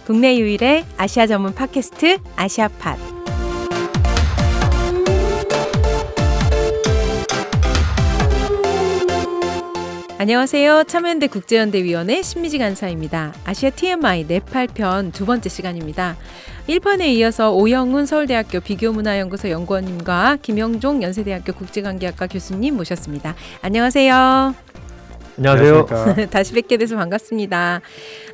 국내 유일의 아시아 전문 팟캐스트 아시아팟. 안녕하세요. 참여연대 국제연대위원회 신미지 간사입니다. 아시아 TMI 네팔 편 두 번째 시간입니다. 1편에 이어서 오영훈 서울대학교 비교문화연구소 연구원님과 김영종 연세대학교 국제관계학과 교수님 모셨습니다. 안녕하세요. 안녕하세요. 다시 뵙게 돼서 반갑습니다.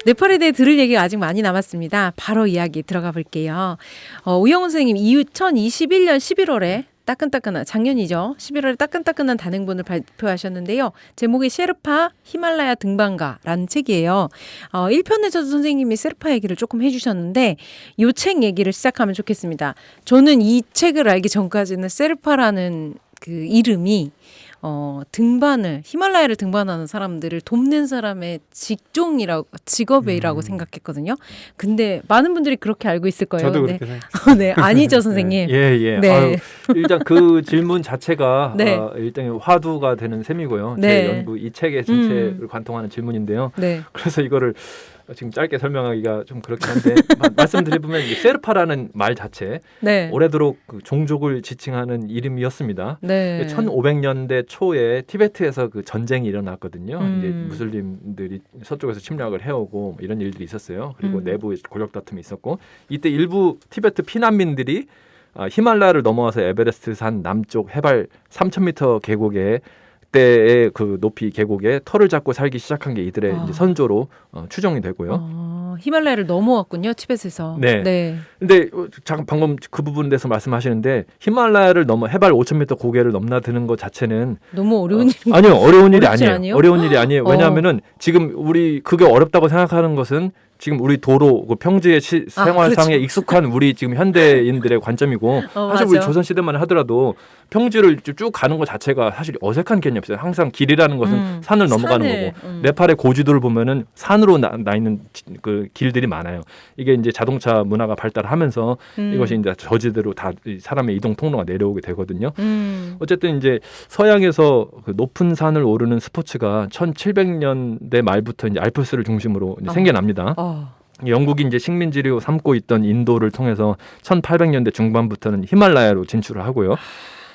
네팔에 대해 들을 얘기가 아직 많이 남았습니다. 바로 이야기 들어가 볼게요. 오영훈 선생님 2021년 11월에 따끈따끈한 작년이죠. 11월에 따끈따끈한 단행본을 발표하셨는데요. 제목이 셰르파 히말라야 등반가라는 책이에요. 1편에서도 선생님이 셰르파 얘기를 조금 해주셨는데 이 책 얘기를 시작하면 좋겠습니다. 저는 이 책을 알기 전까지는 셰르파라는 그 이름이 등반을 히말라야를 등반하는 사람들을 돕는 사람의 직업이라고 생각했거든요. 근데 많은 분들이 그렇게 알고 있을 거예요. 저도 네. 그렇게 생각했어요. 네, 아니죠, 선생님. 예. 네. 아유, 일단 그 질문 자체가 네. 일단 화두가 되는 셈이고요. 네. 제 연구 이 책의 전체를 관통하는 질문인데요. 네. 그래서 이거를 지금 짧게 설명하기가 좀 그렇긴 한데 말씀드리면 셰르파라는 말 자체 네. 오래도록 그 종족을 지칭하는 이름이었습니다. 네. 1500년대 초에 티베트에서 그 전쟁이 일어났거든요. 이제 무슬림들이 서쪽에서 침략을 해오고 뭐 이런 일들이 있었어요. 그리고 내부에 권력 다툼이 있었고 이때 일부 티베트 피난민들이 히말라야를 넘어와서 에베레스트 산 남쪽 해발 3,000m 계곡에 때의 그 높이 계곡에 터를 잡고 살기 시작한 게 이들의 이제 선조로 추정이 되고요. 히말라야를 넘어왔군요, 티벳에서. 네. 네. 근데 잠깐 방금 그 부분에 대해서 말씀하시는데 히말라야를 넘어 해발 5,000m 고개를 넘나드는 것 자체는 너무 어려운 일이 아니요, 어려운 일이 어렵지 아니에요. 않아요? 어려운 일이 아니에요. 왜냐하면은 지금 우리 그게 어렵다고 생각하는 것은 지금 우리 도로 그 평지의 생활상에 그렇죠. 익숙한 우리 지금 현대인들의 관점이고 사실 우리 맞아. 조선 시대만 하더라도 평지를 쭉 가는 것 자체가 사실 어색한 개념이었어요. 항상 길이라는 것은 산을 넘어가는 거고 네팔의 고지도를 보면은 산으로 나 있는 그 길들이 많아요. 이게 이제 자동차 문화가 발달하면서 이것이 이제 저지대로 다 사람의 이동 통로가 내려오게 되거든요. 어쨌든 이제 서양에서 그 높은 산을 오르는 스포츠가 1700년대 말부터 이제 알프스를 중심으로 이제 생겨납니다. 영국이 이제 식민지로 삼고 있던 인도를 통해서 1800년대 중반부터는 히말라야로 진출을 하고요.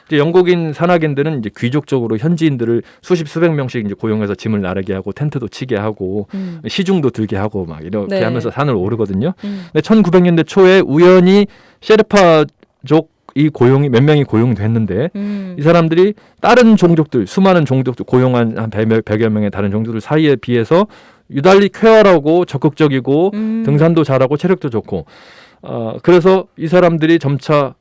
이제 영국인 산악인들은 이제 귀족적으로 현지인들을 수백 명씩 이제 고용해서 짐을 나르게 하고 텐트도 치게 하고 시중도 들게 하고 막 이렇게 네. 하면서 산을 오르거든요. 근데 1900년대 초에 우연히 셰르파족 이 고용이 몇 명이 고용됐는데 이 사람들이 다른 종족들 수많은 종족들 고용한 한 100여 명의 다른 종족들 사이에 비해서 유달리 쾌활하고 적극적이고 등산도 잘하고 체력도 좋고 그래서 이 사람들이 점차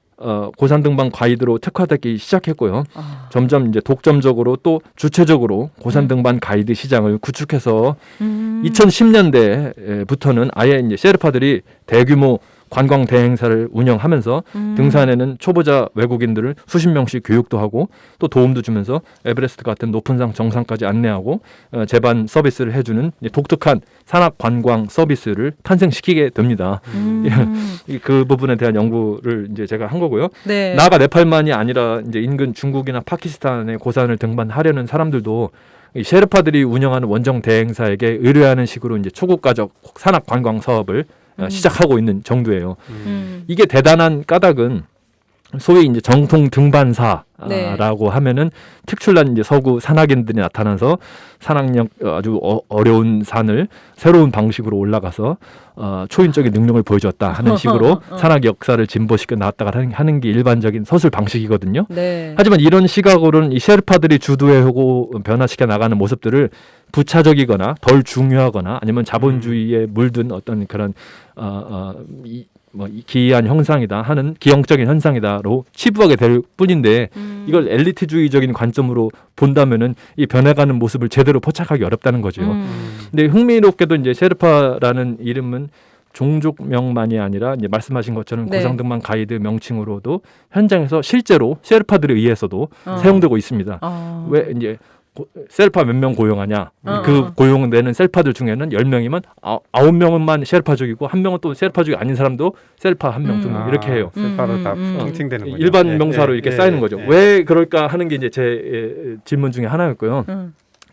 고산 등반 가이드로 특화되기 시작했고요. 점점 이제 독점적으로 또 주체적으로 고산 등반 가이드 시장을 구축해서 2010년대부터는 아예 이제 셰르파들이 대규모 관광 대행사를 운영하면서 등산에는 초보자 외국인들을 수십 명씩 교육도 하고 또 도움도 주면서 에베레스트 같은 높은 산 정상까지 안내하고 제반 서비스를 해주는 독특한 산악 관광 서비스를 탄생시키게 됩니다. 그 부분에 대한 연구를 이제 제가 한 거고요. 네. 나아가 네팔만이 아니라 이제 인근 중국이나 파키스탄의 고산을 등반하려는 사람들도 이 셰르파들이 운영하는 원정 대행사에게 의뢰하는 식으로 이제 초고가적 산악 관광 사업을 시작하고 있는 정도예요. 이게 대단한 까닭은 소위 이제 정통 등반사라고 네. 하면은 특출난 이제 서구 산악인들이 나타나서 산악력 아주 어려운 산을 새로운 방식으로 올라가서 초인적인 능력을 보여줬다 하는 식으로 산악 역사를 진보시켜 나왔다가 하는 게 일반적인 서술 방식이거든요. 네. 하지만 이런 시각으로는 이 셰르파들이 주도하고 변화시켜 나가는 모습들을 부차적이거나 덜 중요하거나 아니면 자본주의에 물든 어떤 그런 기이한 형상이다 하는 기형적인 현상이다로 치부하게 될 뿐인데 이걸 엘리트주의적인 관점으로 본다면은 이 변해가는 모습을 제대로 포착하기 어렵다는 거죠. 근데 흥미롭게도 이제 셰르파라는 이름은 종족명만이 아니라 이제 말씀하신 것처럼 네. 고상등반 가이드 명칭으로도 현장에서 실제로 셰르파들에 의해서도 사용되고 있습니다. 왜 이제 셀파 몇 명 고용하냐. 그 고용되는 셀파들 중에는 10명이면 9명만 셰르파족이고 한 명은 또 셰르파족이 아닌 사람도 셀파 한 명 정도 이렇게 해요. 셀파로 다 통칭되는 거죠. 일반 명사로 이렇게 쌓이는 거죠. 왜 그럴까 하는 게 이제 제 질문 중에 하나였고요.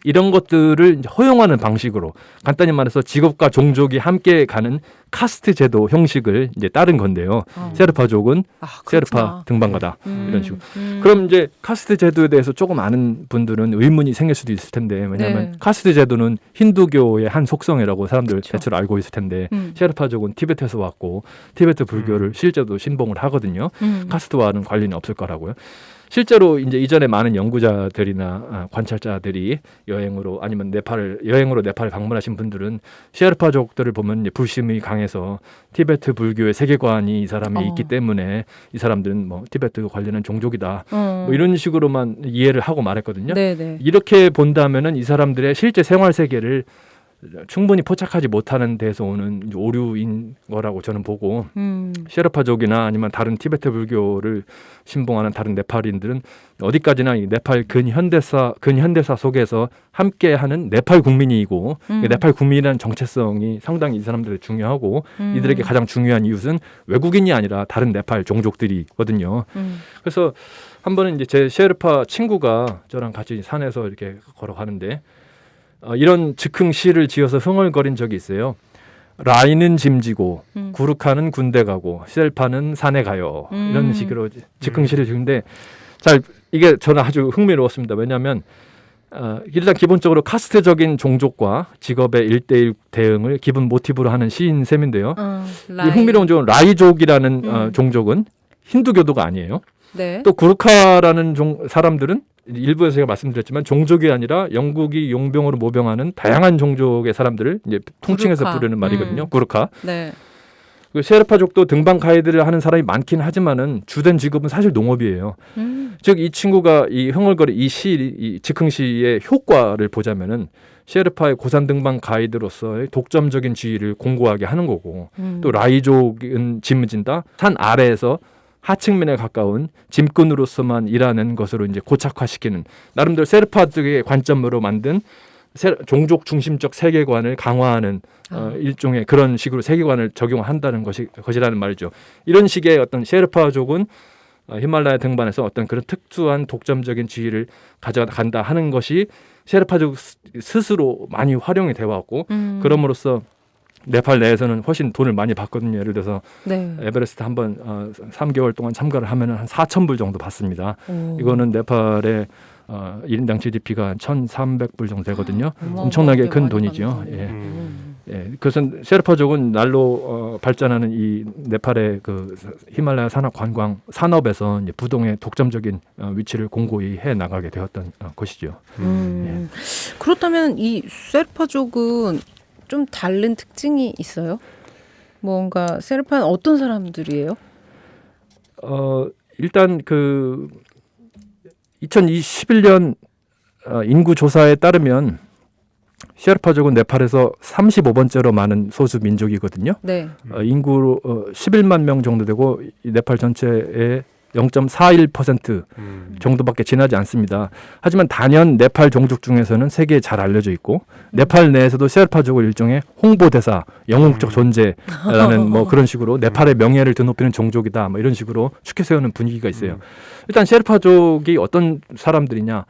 이런 것들을 이제 허용하는 방식으로 간단히 말해서 직업과 종족이 함께 가는 카스트 제도 형식을 이제 따른 건데요. 셰르파족은 셰르파 등반가다 이런 식으로. 그럼 이제 카스트 제도에 대해서 조금 아는 분들은 의문이 생길 수도 있을 텐데 왜냐하면 네. 카스트 제도는 힌두교의 한 속성이라고 사람들 그쵸. 대체로 알고 있을 텐데 셰르파족은 티베트에서 왔고 티베트 불교를 실제로 신봉을 하거든요. 카스트와는 관련이 없을 거라고요. 실제로 이제 이전에 많은 연구자들이나 관찰자들이 여행으로 아니면 여행으로 네팔을 방문하신 분들은 셰르파족들을 보면 이제 불심이 강해서 티베트 불교의 세계관이 이 사람이 있기 때문에 이 사람들은 뭐 티베트 관련한 종족이다 뭐 이런 식으로만 이해를 하고 말했거든요. 네네. 이렇게 본다면은 이 사람들의 실제 생활 세계를 충분히 포착하지 못하는 데서 오는 이제 오류인 거라고 저는 보고 셰르파족이나 아니면 다른 티베트 불교를 신봉하는 다른 네팔인들은 어디까지나 이 네팔 근현대사 속에서 함께하는 네팔 국민이고 네팔 국민이라는 정체성이 상당히 이 사람들에게 중요하고 이들에게 가장 중요한 이웃은 외국인이 아니라 다른 네팔 종족들이거든요. 그래서 한 번은 이제 제 셰르파 친구가 저랑 같이 산에서 이렇게 걸어가는데 이런 즉흥 시를 지어서 흥얼거린 적이 있어요. 라인은 짐지고 구르카는 군대 가고 셰르파는 산에 가요. 이런 식으로 즉흥 시를 지는데 잘 이게 저는 아주 흥미로웠습니다. 왜냐하면 일단 기본적으로 카스트적인 종족과 직업의 1:1 대응을 기본 모티브로 하는 시인 셈인데요. 이 흥미로운 점은 라이족이라는 종족은 힌두교도가 아니에요. 네. 또 구르카라는 사람들은 일부에서 제가 말씀드렸지만 종족이 아니라 영국이 용병으로 모병하는 다양한 종족의 사람들을 이제 통칭해서 구르카. 부르는 말이거든요. 구르카. 네. 그 셰르파족도 등반 가이드를 하는 사람이 많긴 하지만은 주된 직업은 사실 농업이에요. 즉 이 친구가 이 흥얼거리 이 즉흥시의 효과를 보자면은 셰르파의 고산 등반 가이드로서의 독점적인 지위를 공고하게 하는 거고 또 라이족은 짐진다 산 아래에서 하층면에 가까운 짐꾼으로서만 일하는 것으로 이제 고착화시키는 나름대로 셰르파족의 관점으로 만든 종족 중심적 세계관을 강화하는 일종의 그런 식으로 세계관을 적용한다는 것이라는 말이죠. 이런 식의 어떤 셰르파족은 히말라야 등반에서 어떤 그런 특수한 독점적인 지위를 가져간다 하는 것이 셰르파족 스스로 많이 활용이 되어 왔고 그럼으로써 네팔 내에서는 훨씬 돈을 많이 받거든요. 예를 들어서 네. 에베레스트 한번 3개월 동안 참가를 하면 한 4,000불 정도 받습니다. 이거는 네팔의 1인당 GDP가 한 1,300불 정도 되거든요. 엄청나게 큰 돈이죠. 예. 그래서 셰르파족은 날로 발전하는 이 네팔의 그 히말라야 산악 관광 산업에서 이제 부동의 독점적인 위치를 공고히 해 나가게 되었던 것이죠. 그렇다면 이 셰르파족은 좀 다른 특징이 있어요? 뭔가 셰르파는 어떤 사람들이에요? 일단 그 2021년 인구 조사에 따르면 셰르파족은 네팔에서 35번째로 많은 소수 민족이거든요. 네. 인구로 11만 명 정도 되고 이 네팔 전체의 0.41% 정도밖에 지나지 않습니다. 하지만 단연 네팔 종족 중에서는 세계에 잘 알려져 있고 네팔 내에서도 셰르파족을 일종의 홍보대사, 영웅적 존재라는 뭐 그런 식으로 네팔의 명예를 드높이는 종족이다. 뭐 이런 식으로 축해 세우는 분위기가 있어요. 일단 셰르파족이 어떤 사람들이냐?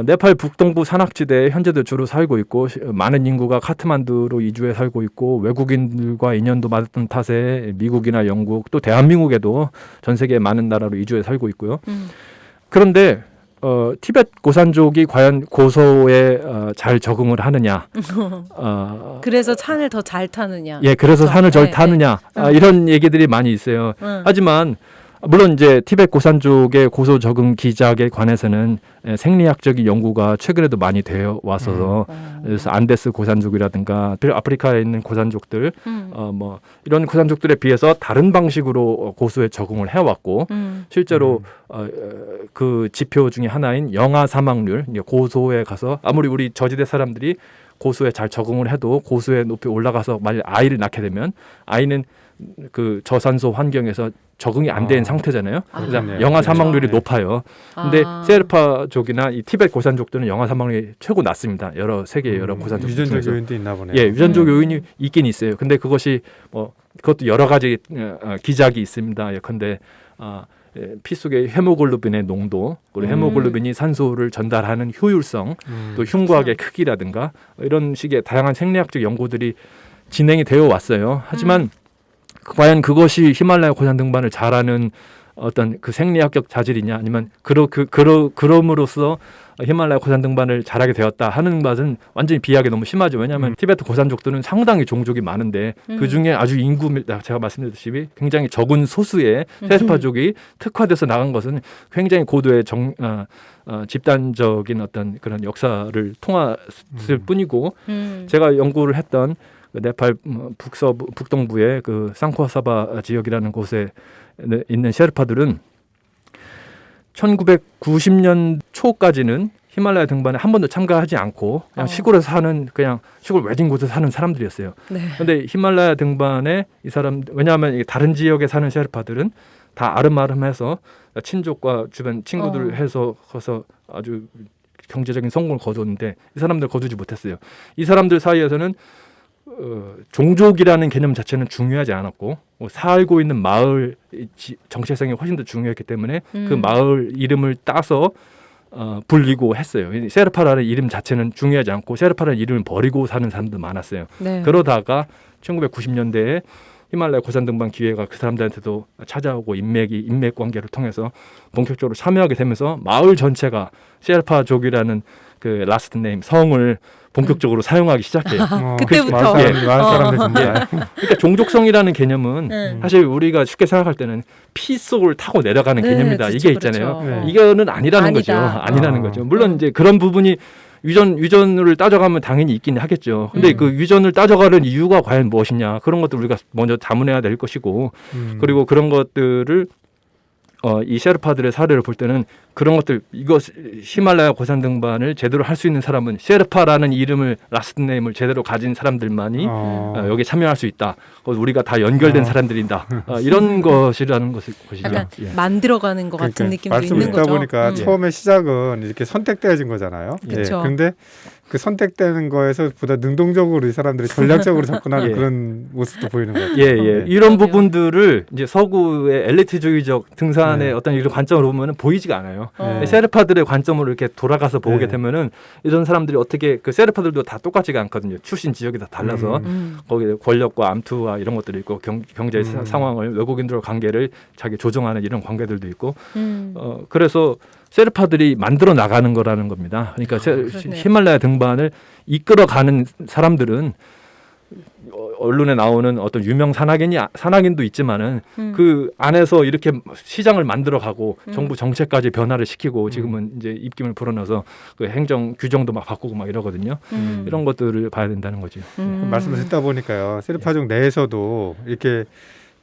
네팔 북동부 산악지대에 현재도 주로 살고 있고 많은 인구가 카트만두로 이주해 살고 있고 외국인들과 인연도 맞았던 탓에 미국이나 영국 또 대한민국에도 전 세계 많은 나라로 이주해 살고 있고요. 그런데 티베트 고산족이 과연 고소에 잘 적응을 하느냐? 그래서 산을 더 잘 타느냐? 예, 그래서 산을 잘 네, 타느냐? 이런 얘기들이 많이 있어요. 하지만 물론 이제 티베트 고산족의 고소 적응 기작에 관해서는 생리학적인 연구가 최근에도 많이 되어 왔어서 그래서 안데스 고산족이라든가 아프리카에 있는 고산족들 뭐 이런 고산족들에 비해서 다른 방식으로 고소에 적응을 해왔고 실제로 그 지표 중에 하나인 영아 사망률 고소에 가서 아무리 우리 저지대 사람들이 고소에 잘 적응을 해도 고소에 높이 올라가서 만약 아이를 낳게 되면 아이는 그 저산소 환경에서 적응이 안 된 상태잖아요. 그래서 영아 사망률이 높아요. 근데 셰르파족이나 이 티베트 고산족들은 영아 사망률이 최고 낮습니다. 여러 세계 여러 고산족 유전적 중에서. 요인도 있나 보네요. 예, 유전적 요인이 있긴 있어요. 근데 그것이 뭐 그것도 여러 가지 기작이 있습니다. 예컨대 피 속의 헤모글로빈의 농도, 그리고 헤모글로빈이 산소를 전달하는 효율성, 또 흉곽의 크기라든가 이런 식의 다양한 생리학적 연구들이 진행이 되어 왔어요. 하지만 과연 그것이 히말라야 고산 등반을 잘하는 어떤 그 생리학적 자질이냐, 아니면 그럼으로써 히말라야 고산 등반을 잘하게 되었다 하는 것은 완전히 비하하기 너무 심하죠. 왜냐하면 티베트 고산족들은 상당히 종족이 많은데 그 중에 아주 제가 말씀드렸듯이 굉장히 적은 소수의 셰르파족이 특화돼서 나간 것은 굉장히 고도의 집단적인 어떤 그런 역사를 통했을 뿐이고, 제가 연구를 했던 그 네팔 북동부의 그 상코사바 지역이라는 곳에 있는 셰르파들은 1990년 초까지는 히말라야 등반에 한 번도 참가하지 않고 그냥 시골에서 사는, 그냥 시골 외진 곳에 사는 사람들이었어요. 그런데 네. 히말라야 등반에 이 사람, 왜냐하면 다른 지역에 사는 셰르파들은 다 아름아름해서 친족과 주변 친구들 해서 커서 아주 경제적인 성공을 거뒀는데 이 사람들 거두지 못했어요. 이 사람들 사이에서는 종족이라는 개념 자체는 중요하지 않았고 살고 있는 마을 정체성이 훨씬 더 중요했기 때문에 그 마을 이름을 따서 불리고 했어요. 셰르파라는 이름 자체는 중요하지 않고 셰르파라는 이름을 버리고 사는 사람도 많았어요. 네. 그러다가 1990년대에 히말라야 고산 등반 기회가 그 사람들한테도 찾아오고 인맥 관계를 통해서 본격적으로 참여하게 되면서 마을 전체가 셰르파족이라는 그 라스트 네임 성을 본격적으로 사용하기 시작해요. 그때부터 많은 사람들 정말. 그러니까 종족성이라는 개념은 사실 우리가 쉽게 생각할 때는 피 속을 타고 내려가는 개념이다. 그렇죠, 이게 있잖아요. 그렇죠. 이거는 아니라는 아니다. 거죠. 아니라는 거죠. 물론 이제 그런 부분이 유전을 따져가면 당연히 있긴 하겠죠. 근데 그 유전을 따져가는 이유가 과연 무엇이냐, 그런 것들 우리가 먼저 자문해야 될 것이고, 그리고 그런 것들을 이 셰르파들의 사례를 볼 때는 그런 것들, 이거 히말라야 고산 등반을 제대로 할 수 있는 사람은 셰르파라는 이름을, 라스트 네임을 제대로 가진 사람들만이 여기 참여할 수 있다. 우리가 다 연결된 사람들이다. 이런 것이라는 것이죠. 약간 만들어가는 것 같은 느낌도 말씀을 있는 듣다 거죠. 보니까 처음에 시작은 이렇게 선택되어진 거잖아요. 그렇죠. 근데 그 선택되는 거에서 보다 능동적으로 이 사람들이 전략적으로 접근하는 그런 모습도 보이는 거예요. 이런 부분들을 이제 서구의 엘리트주의적 등산의 어떤 이런 관점으로 보면은 보이지가 않아요. 셰르파들의 관점으로 이렇게 돌아가서 보게 되면은 이런 사람들이 어떻게, 그 셰르파들도 다 똑같지가 않거든요. 출신 지역이 다 달라서 거기에 권력과 암투와 이런 것들이 있고 경제 상황을, 외국인들과 관계를 자기 조정하는 이런 관계들도 있고 그래서 셰르파들이 만들어 나가는 거라는 겁니다. 그러니까 히말라야 등반을 이끌어가는 사람들은 언론에 나오는 어떤 유명 산악인도 있지만은 그 안에서 이렇게 시장을 만들어가고 정부 정책까지 변화를 시키고 지금은 이제 입김을 불어넣어서 그 행정 규정도 막 바꾸고 막 이러거든요. 이런 것들을 봐야 된다는 거죠. 말씀을 듣다 보니까요, 셰르파족 내에서도 이렇게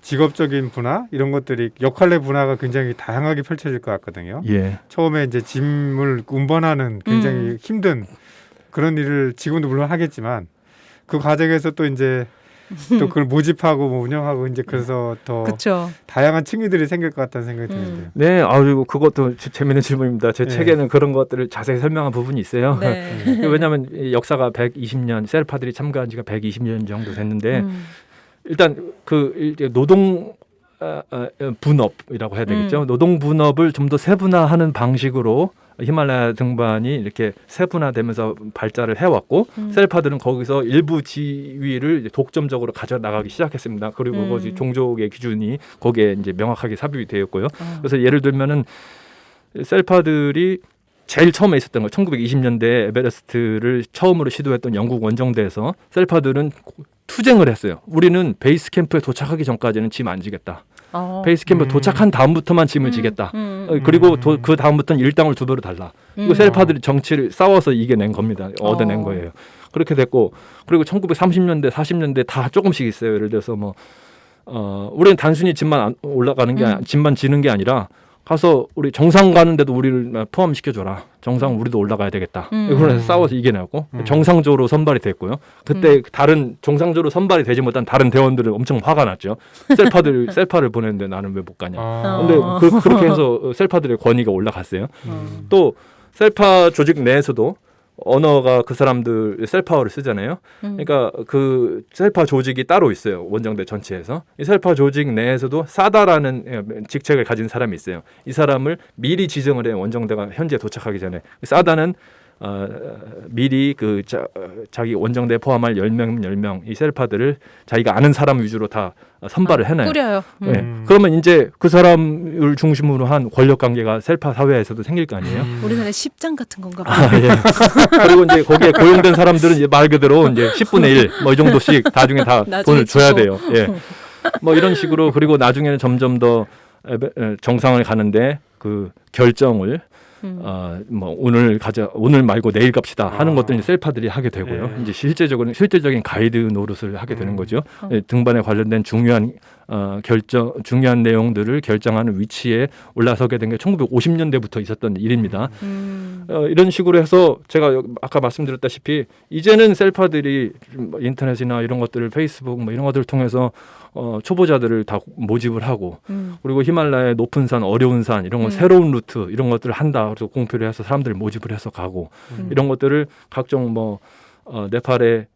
직업적인 분화 이런 것들이 역할의 분화가 굉장히 다양하게 펼쳐질 것 같거든요. 처음에 이제 짐을 운반하는 굉장히 힘든 그런 일을 지금도 물론 하겠지만 그 과정에서 또 이제 또 그걸 모집하고 뭐 운영하고 이제 그래서 더 그쵸. 다양한 층위들이 생길 것 같다는 생각이 드는데요. 네, 그리고 그것도 재미있는 질문입니다. 제 책에는 그런 것들을 자세히 설명한 부분이 있어요. 왜냐하면 역사가 120년, 셰르파들이 참가한 지가 120년 정도 됐는데 일단 그 노동 분업이라고 해야 되겠죠. 노동 분업을 좀 더 세분화하는 방식으로 히말라야 등반이 이렇게 세분화되면서 발달을 해왔고 셰르파들은 거기서 일부 지위를 독점적으로 가져나가기 시작했습니다. 그리고 그것이 종족의 기준이 거기에 이제 명확하게 삽입이 되었고요. 그래서 예를 들면은 셰르파들이 제일 처음에 있었던 거 1920년대 에베레스트를 처음으로 시도했던 영국 원정대에서 셀파들은 투쟁을 했어요. 우리는 베이스 캠프에 도착하기 전까지는 짐 안 지겠다. 베이스 캠프에 도착한 다음부터만 짐을 지겠다. 그리고 그 다음부터는 일당을 2배로 달라. 이거 셀파들이 정치를 싸워서 이겨낸 겁니다. 얻어낸 거예요. 그렇게 됐고, 그리고 1930년대, 40년대 다 조금씩 있어요. 예를 들어서 뭐 우리는 단순히 짐만 올라가는 게 짐만 지는 게 아니라 가서 우리 정상 가는데도 우리를 포함시켜줘라. 정상 우리도 올라가야 되겠다. 이걸 해서 싸워서 이겨내고 정상적으로 선발이 됐고요. 그때 다른 정상적으로 선발이 되지 못한 다른 대원들은 엄청 화가 났죠. 셀파를 보냈는데 나는 왜 못 가냐. 근데 그렇게 해서 셀파들의 권위가 올라갔어요. 또 셀파 조직 내에서도 언어가 그 사람들 셀파어를 쓰잖아요. 그러니까 그 셀파 조직이 따로 있어요. 원정대 전체에서. 이 셀파 조직 내에서도 사다라는 직책을 가진 사람이 있어요. 이 사람을 미리 지정을 해요. 원정대가 현지에 도착하기 전에. 사다는 미리 자기 원정대에 포함할 10명 이 셀파들을 자기가 아는 사람 위주로 다 선발을 해놔요. 꾸려요. 네. 그러면 이제 그 사람을 중심으로 한 권력 관계가 셀파 사회에서도 생길 거 아니에요. 우리나라의 십장 같은 건가 봐요. 예. 그리고 이제 거기에 고용된 사람들은 이제 말 그대로 이제 10분의 1 뭐 이 정도씩 나중에 다 돈을 줘야 돼요. 예. 뭐 이런 식으로 그리고 나중에는 점점 더 정상을 가는데 그 결정을 뭐 오늘 말고 내일 갑시다 하는 것들은 셀파들이 하게 되고요. 이제 실제적인 가이드 노릇을 하게 되는 거죠. 등반에 관련된 중요한 중요한 내용들을 결정하는 위치에 올라서게 된 게 1950년대부터 있었던 일입니다. 이런 식으로 해서 제가 아까 말씀드렸다시피 이제는 셀파들이 인터넷이나 이런 것들을 페이스북 뭐 이런 것들을 통해서 초보자들을 다 모집을 하고 그리고 히말라야 높은 산, 어려운 산 이런 건 새로운 루트 이런 것들을 한다. 그래서 공표를 해서 사람들을 모집을 해서 가고 이런 것들을 각종 네팔의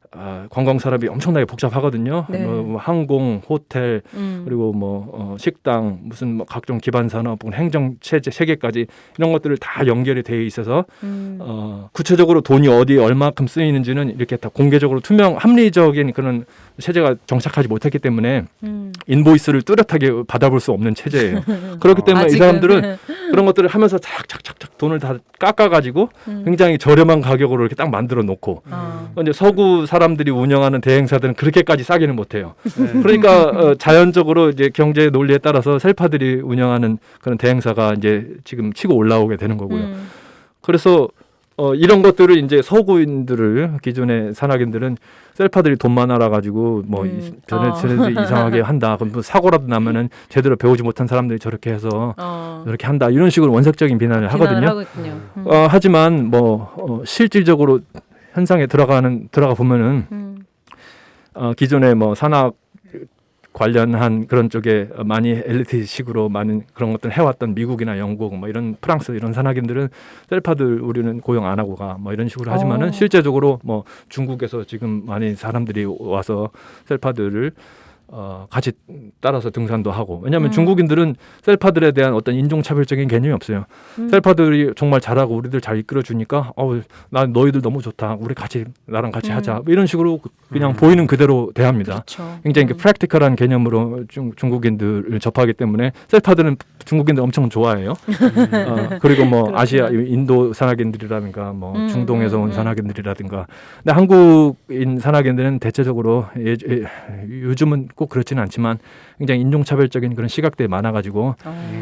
관광 산업이 엄청나게 복잡하거든요. 네. 뭐 항공, 호텔 그리고 식당 무슨 각종 기반 산업, 행정 체제 체계까지 이런 것들을 다 연결이 돼 있어서 구체적으로 돈이 어디에 얼마큼 쓰이는지는 이렇게 다 공개적으로 합리적인 그런 체제가 정착하지 못했기 때문에 인보이스를 뚜렷하게 받아볼 수 없는 체제예요. 그렇기 때문에 이 사람들은 그런 것들을 하면서 착착착착 돈을 다 깎아가지고 굉장히 저렴한 가격으로 이렇게 딱 만들어 놓고 이제 서구 사람들이 운영하는 대행사들은 그렇게까지 싸게는 못해요. 그러니까 자연적으로 이제 경제 논리에 따라서 셀파들이 운영하는 그런 대행사가 이제 지금 치고 올라오게 되는 거고요. 그래서 이런 것들을 이제 서구인들을 기존의 산악인들은 셀파들이 돈 많아라 가지고 쟤네들이 이상하게 한다. 그럼 사고라도 나면은 제대로 배우지 못한 사람들이 저렇게 해서 이렇게 한다. 이런 식으로 원색적인 비난을 하거든요. 하지만 실질적으로 현상에 들어가 보면은 기존의 산악 관련한 그런 쪽에 많이 엘리트식으로 많은 그런 것들을 해왔던 미국이나 영국 이런 프랑스 이런 산악인들은 셀파들 우리는 고용 안 하고 가 이런 식으로 하지만은 실제적으로 중국에서 지금 많이 사람들이 와서 셀파들을 같이 따라서 등산도 하고 왜냐하면 중국인들은 셀파들에 대한 어떤 인종차별적인 개념이 없어요. 셀파들이 정말 잘하고 우리들 잘 이끌어주니까 난 너희들 너무 좋다. 우리 나랑 같이 하자. 이런 식으로 그냥 보이는 그대로 대합니다. 그렇죠. 굉장히 프랙티컬한 개념으로 중국인들을 접하기 때문에 셀파들은 중국인들 엄청 좋아해요. 그리고 아시아, 인도 산악인들이라든가 중동에서 온 산악인들이라든가 근데 한국인 산악인들은 대체적으로 요즘은 꼭 그렇지는 않지만 굉장히 인종차별적인 그런 시각들이 많아가지고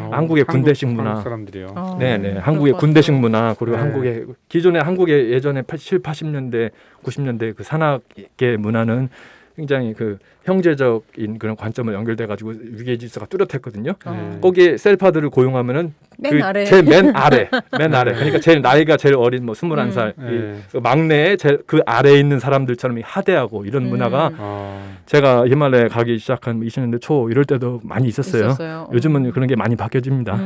한국의 군대식 문화, 사람들이요. 네네, 한국의 군대식 문화 그리고 한국의 예전에 70, 80년대, 90년대 그 산악의 문화는 굉장히 그 형제적인 그런 관점을 연결돼 가지고 위계 질서가 뚜렷했거든요. 거기에 셀파들을 고용하면은 맨 아래. 그러니까 제일 나이가 제일 어린 21살 그 막내에 그 아래에 있는 사람들처럼 하대하고 이런 문화가 제가 히말라야 가기 시작한 2000년대 초 이럴 때도 많이 있었어요. 요즘은 그런 게 많이 바뀌어집니다.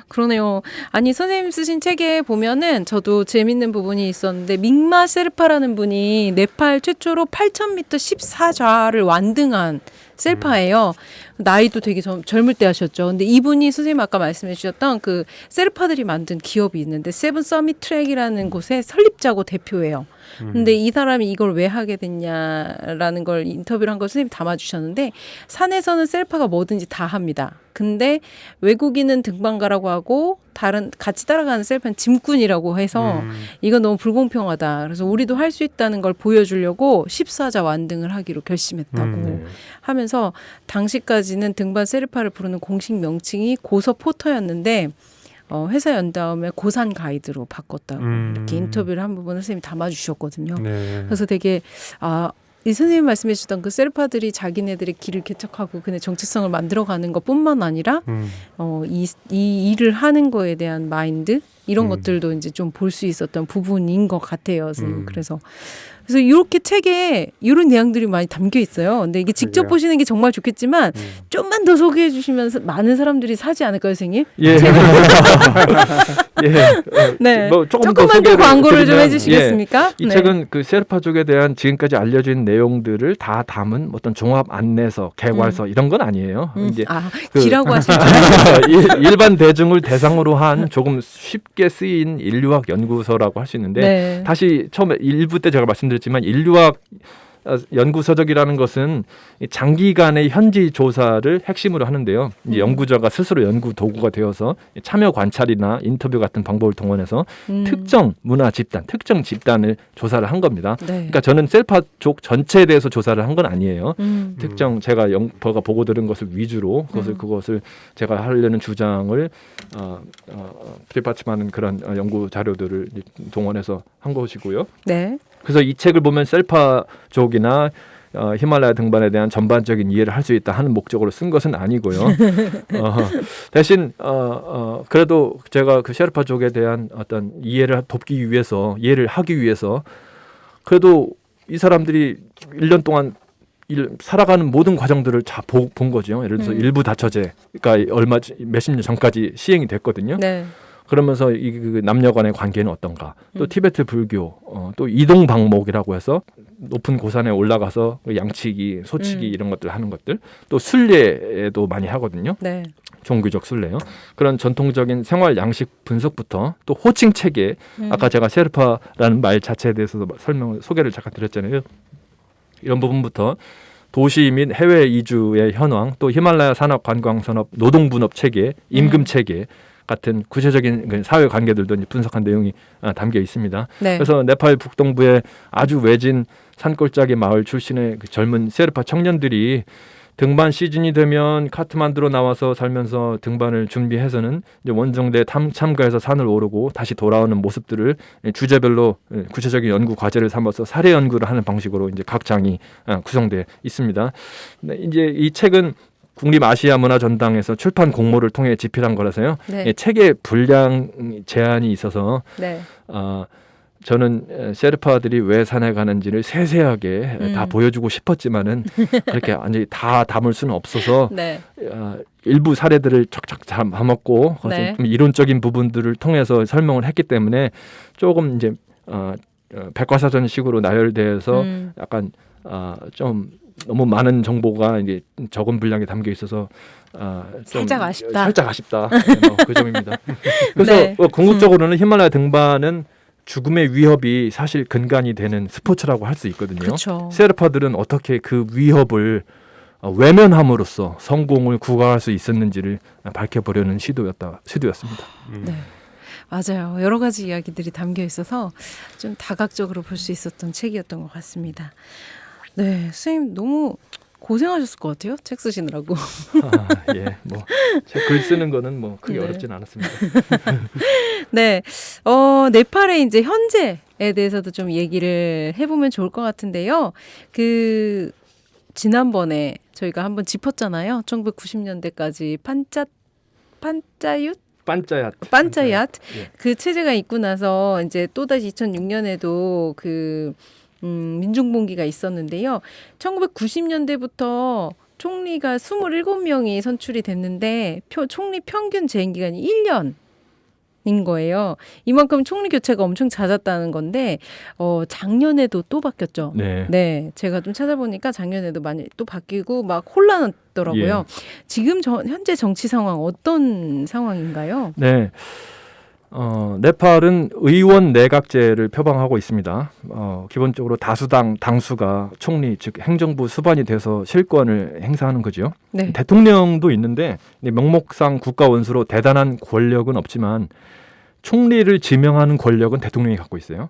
그러네요. 아니 선생님 쓰신 책에 보면은 저도 재밌는 부분이 있었는데 믹마 셰르파라는 분이 네팔 최초로 8,000m 14좌를 완등한 셀파예요. 나이도 되게 젊을 때 하셨죠. 근데 이분이 선생님 아까 말씀해 주셨던 그 셀파들이 만든 기업이 있는데 세븐 서밋 트랙이라는 곳의 설립자고 대표예요. 근데 이 사람이 이걸 왜 하게 됐냐라는 걸 인터뷰를 한 걸 선생님이 담아주셨는데 산에서는 셀파가 뭐든지 다 합니다. 근데 외국인은 등반가라고 하고 다른 같이 따라가는 셀파는 짐꾼이라고 해서 이건 너무 불공평하다. 그래서 우리도 할 수 있다는 걸 보여주려고 14자 완등을 하기로 결심했다고 하면서 당시까지는 등반 셀파를 부르는 공식 명칭이 고서 포터였는데 회사 연다음에 고산 가이드로 바꿨다고 이렇게 인터뷰를 한 부분을 선생님이 담아주셨거든요. 그래서 되게 이 선생님 말씀해 주셨던 그 셀파들이 자기네들의 길을 개척하고 그네 정체성을 만들어가는 것뿐만 아니라 이 일을 하는 거에 대한 마인드, 이런 것들도 이제 좀 볼 수 있었던 부분인 것 같아요. 선생님. 그래서 이렇게 책에 이런 내용들이 많이 담겨 있어요. 근데 이게 직접 그러게요. 보시는 게 정말 좋겠지만 좀만 더 소개해 주시면 많은 사람들이 사지 않을까요, 선생님? 예. 예. 네. 뭐 조금 조금만 더 광고를 좀 드리면, 해주시겠습니까? 이 책은 그 셰르파족에 대한 지금까지 알려진 내용들을 다 담은 어떤 종합 안내서, 개괄서 이런 건 아니에요. 이제 기라고 하시죠. 일반 대중을 대상으로 한 조금 쉽게 쓰인 인류학 연구서라고 할 수 있는데 네. 다시 처음에 1부 때 제가 말씀드렸지만 인류학 연구서적이라는 것은 장기간의 현지 조사를 핵심으로 하는데요. 이제 연구자가 스스로 연구 도구가 되어서 참여 관찰이나 인터뷰 같은 방법을 동원해서 특정 문화 집단, 특정 집단을 조사를 한 겁니다. 네. 그러니까 저는 셀파족 전체에 대해서 조사를 한 건 아니에요. 특정 제가 보고 들은 것을 위주로 그것을 제가 하려는 주장을 뒷받침하는 그런 연구 자료들을 동원해서 한 것이고요. 네. 그래서 이 책을 보면 셀파족이나 히말라야 등반에 대한 전반적인 이해를 할 수 있다 하는 목적으로 쓴 것은 아니고요. 대신 그래도 제가 그 셰르파족에 대한 어떤 이해를 하기 위해서 그래도 이 사람들이 1년 동안 살아가는 모든 과정들을 다 본 거죠. 예를 들어서 일부 다처제가 몇십 년 전까지 시행이 됐거든요. 네. 그러면서 그 남녀 간의 관계는 어떤가? 또 티베트 불교, 또 이동 방목이라고 해서 높은 고산에 올라가서 양치기, 소치기 이런 것들 하는 것들, 또 순례도 많이 하거든요. 네. 종교적 순례요. 그런 전통적인 생활 양식 분석부터 또 호칭 체계, 아까 제가 셰르파라는 말 자체에 대해서도 소개를 잠깐 드렸잖아요. 이런 부분부터 도시 및 해외 이주의 현황, 또 히말라야 산업 관광 산업 노동 분업 체계, 임금 체계 같은 구체적인 사회 관계들도 분석한 내용이 담겨 있습니다. 네. 그래서 네팔 북동부의 아주 외진 산골짜기 마을 출신의 그 젊은 셰르파 청년들이 등반 시즌이 되면 카트만두로 나와서 살면서 등반을 준비해서는 이제 원정대에 참가해서 산을 오르고 다시 돌아오는 모습들을 주제별로 구체적인 연구 과제를 삼아서 사례 연구를 하는 방식으로 이제 각 장이 구성되어 있습니다. 이제 이 책은 국립 아시아 문화전당에서 출판 공모를 통해 집필한 거라서요. 네. 책의 분량 제한이 있어서 네. 저는 셰르파들이 왜 산에 가는지를 세세하게 다 보여주고 싶었지만은 그렇게 완전히 다 담을 수는 없어서 네. 일부 사례들을 척척 담았고 네. 좀 이론적인 부분들을 통해서 설명을 했기 때문에 조금 이제 백과사전식으로 나열돼서 약간 좀 너무 많은 정보가 이제 적은 분량에 담겨 있어서 좀 살짝 아쉽다. 살짝 아쉽다. 그 점입니다. 그래서 네. 궁극적으로는 히말라야 등반은 죽음의 위협이 사실 근간이 되는 스포츠라고 할 수 있거든요. 그렇죠. 셰르파들은 어떻게 그 위협을 외면함으로써 성공을 구가할 수 있었는지를 밝혀보려는 시도였습니다. 네. 맞아요. 여러 가지 이야기들이 담겨 있어서 좀 다각적으로 볼 수 있었던 책이었던 것 같습니다. 네, 선생님 너무 고생하셨을 것 같아요. 책 쓰시느라고. 예, 뭐 책 글 쓰는 거는 뭐 크게 네. 어렵진 않았습니다. 네, 네팔의 이제 현재에 대해서도 좀 얘기를 해보면 좋을 것 같은데요. 그 지난번에 저희가 한번 짚었잖아요. 1990년대까지 반짜얏 예. 그 체제가 있고 나서 이제 또다시 2006년에도 그 민중봉기가 있었는데요. 1990년대부터 총리가 27명이 선출이 됐는데 총리 평균 재임 기간이 1년인 거예요. 이만큼 총리 교체가 엄청 잦았다는 건데 작년에도 또 바뀌었죠. 네. 네, 제가 좀 찾아보니까 작년에도 많이 또 바뀌고 막 혼란하더라고요. 지금 현재 정치 상황 어떤 상황인가요? 네. 네팔은 의원 내각제를 표방하고 있습니다. 기본적으로 다수당 당수가 총리 즉 행정부 수반이 돼서 실권을 행사하는 거죠. 네. 대통령도 있는데 명목상 국가 원수로 대단한 권력은 없지만 총리를 지명하는 권력은 대통령이 갖고 있어요.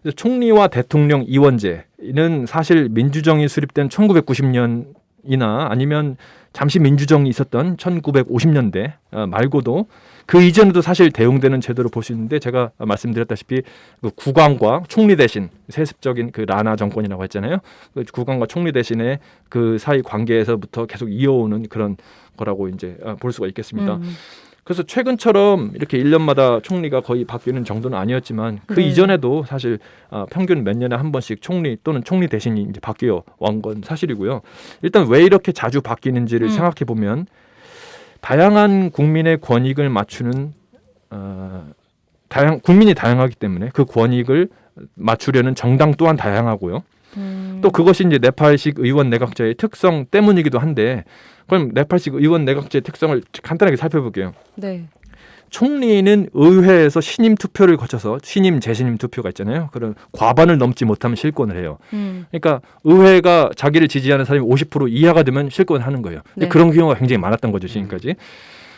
그래서 총리와 대통령 이원제는 사실 민주정이 수립된 1990년이나 아니면 잠시 민주정이 있었던 1950년대 말고도 그 이전에도 사실 대응되는 제도로 볼 수 있는데 제가 말씀드렸다시피 그 국왕과 총리 대신 세습적인 그 라나 정권이라고 했잖아요. 그 국왕과 총리 대신의 그 사이 관계에서부터 계속 이어오는 그런 거라고 이제 볼 수가 있겠습니다. 그래서 최근처럼 이렇게 1년마다 총리가 거의 바뀌는 정도는 아니었지만 그 네. 이전에도 사실 평균 몇 년에 한 번씩 총리 또는 총리 대신이 이제 바뀌어 온 건 사실이고요. 일단 왜 이렇게 자주 바뀌는지를 생각해 보면 다양한 국민의 권익을 맞추는 국민이 다양하기 때문에 그 권익을 맞추려는 정당 또한 다양하고요. 또 그것이 이제 네팔식 의원 내각제의 특성 때문이기도 한데 그럼 네팔식 의원 내각제의 특성을 간단하게 살펴볼게요. 네. 총리는 의회에서 신임 투표를 거쳐서 신임 재신임 투표가 있잖아요. 그런 과반을 넘지 못하면 실권을 해요. 그러니까 의회가 자기를 지지하는 사람이 50% 이하가 되면 실권을 하는 거예요. 근데 네. 그런 경우가 굉장히 많았던 거죠, 지금까지.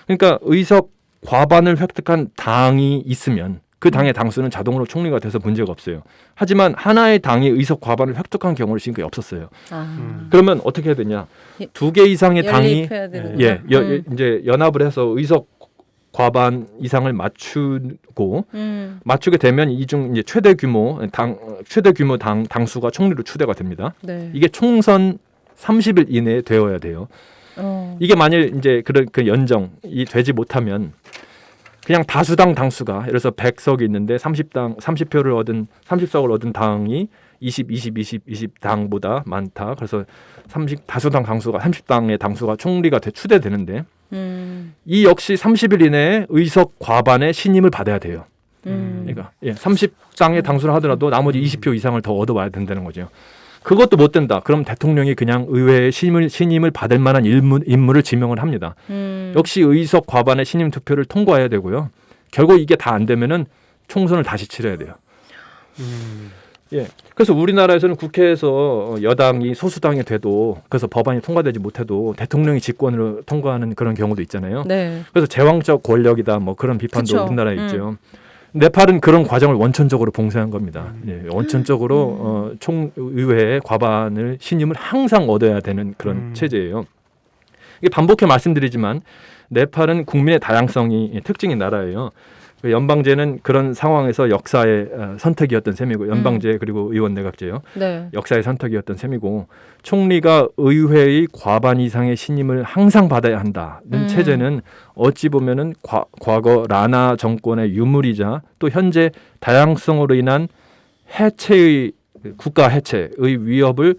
그러니까 의석 과반을 획득한 당이 있으면 그 당의 당수는 자동으로 총리가 돼서 문제가 없어요. 하지만 하나의 당이 의석 과반을 획득한 경우는 지금까지 없었어요. 그러면 어떻게 해야 되냐? 2개 이상의 당이 연립해야 되는구나. 이제 연합을 해서 의석 과반 이상을 맞추게 되면 이 중 이제 최대 규모 당수가 총리로 추대가 됩니다. 네. 이게 총선 30일 이내에 되어야 돼요. 이게 만일 이제 그 연정이 되지 못하면 그냥 다수당 당수가 예를 들어서 100석이 있는데 30석을 얻은 당이 20 당보다 많다. 그래서 다수당 당수가 30당의 당수가 총리가 추대되는데 이 역시 30일 이내에 의석 과반의 신임을 받아야 돼요. 그러니까 30당의 당수를 하더라도 나머지 20표 이상을 더 얻어와야 된다는 거죠. 그것도 못 된다. 그럼 대통령이 그냥 의회의 신임을 받을 만한 인물을 지명을 합니다. 역시 의석 과반의 신임 투표를 통과해야 되고요. 결국 이게 다 안 되면은 총선을 다시 치러야 돼요. 그래서 우리나라에서는 국회에서 여당이 소수당이 돼도 그래서 법안이 통과되지 못해도 대통령이 직권으로 통과하는 그런 경우도 있잖아요. 네. 그래서 제왕적 권력이다 뭐 그런 비판도 그쵸. 우리나라에 있죠. 네팔은 그런 과정을 원천적으로 봉쇄한 겁니다. 원천적으로 총의회의 과반을 신임을 항상 얻어야 되는 그런 체제예요. 이게 반복해 말씀드리지만 네팔은 국민의 다양성이 특징인 나라예요. 연방제는 그런 상황에서 역사의 선택이었던 셈이고 연방제 그리고 의원 내각제요. 네. 역사의 선택이었던 셈이고 총리가 의회의 과반 이상의 신임을 항상 받아야 한다는 체제는 어찌 보면은 과거 라나 정권의 유물이자 또 현재 다양성으로 인한 국가 해체의 위협을